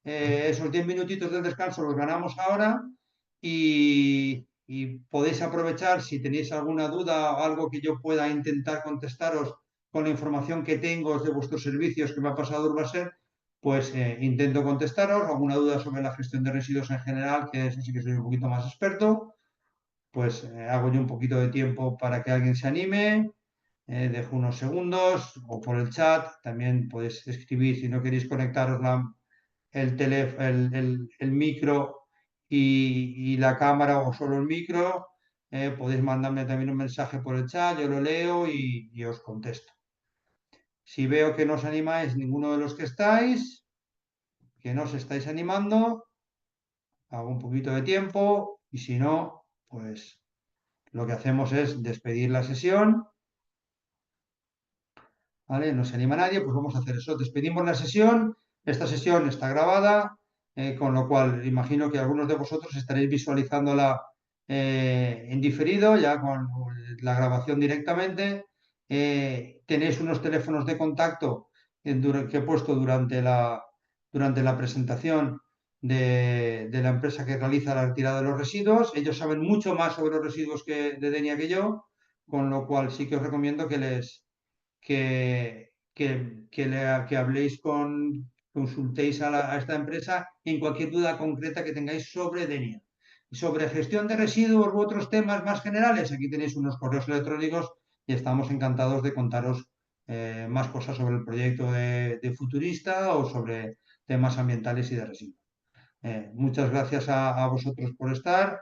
S1: esos 10 minutitos del descanso los ganamos ahora y podéis aprovechar si tenéis alguna duda o algo que yo pueda intentar contestaros con la información que tengo de vuestros servicios que me ha pasado Urbaser, pues intento contestaros. Alguna duda sobre la gestión de residuos en general, que eso sí que soy un poquito más experto, pues hago yo un poquito de tiempo para que alguien se anime. Dejo unos segundos o por el chat. También podéis escribir si no queréis conectaros el micro y la cámara o solo el micro. Podéis mandarme también un mensaje por el chat, yo lo leo y os contesto. Si veo que no os animáis ninguno de los que estáis, que no os estáis animando, hago un poquito de tiempo y si no, pues lo que hacemos es despedir la sesión. ¿Vale? No se anima nadie, pues vamos a hacer eso. Despedimos la sesión. Esta sesión está grabada, con lo cual imagino que algunos de vosotros estaréis visualizándola en diferido, ya con la grabación directamente. Tenéis unos teléfonos de contacto que he puesto durante la presentación de la empresa que realiza la retirada de los residuos. Ellos saben mucho más sobre los residuos de Denia que yo, con lo cual sí que os recomiendo que habléis consultéis a esta empresa en cualquier duda concreta que tengáis sobre Denia. Sobre gestión de residuos u otros temas más generales, aquí tenéis unos correos electrónicos y estamos encantados de contaros más cosas sobre el proyecto de Futurista o sobre temas ambientales y de residuos. Muchas gracias a vosotros por estar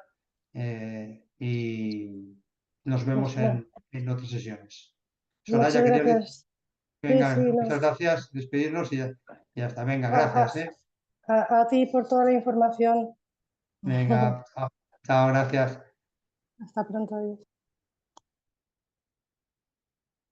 S1: y nos
S2: Pues
S1: vemos
S2: bueno,
S1: en otras sesiones. Soraya,
S2: muchas
S1: quería
S2: gracias. Sí, sí,
S1: venga, muchas
S2: no.
S1: gracias, despedirnos y ya está. Venga,
S2: A,
S1: gracias,
S2: a- a ti por toda la información.
S1: Venga, chao, chao, gracias.
S2: Hasta pronto. Adiós.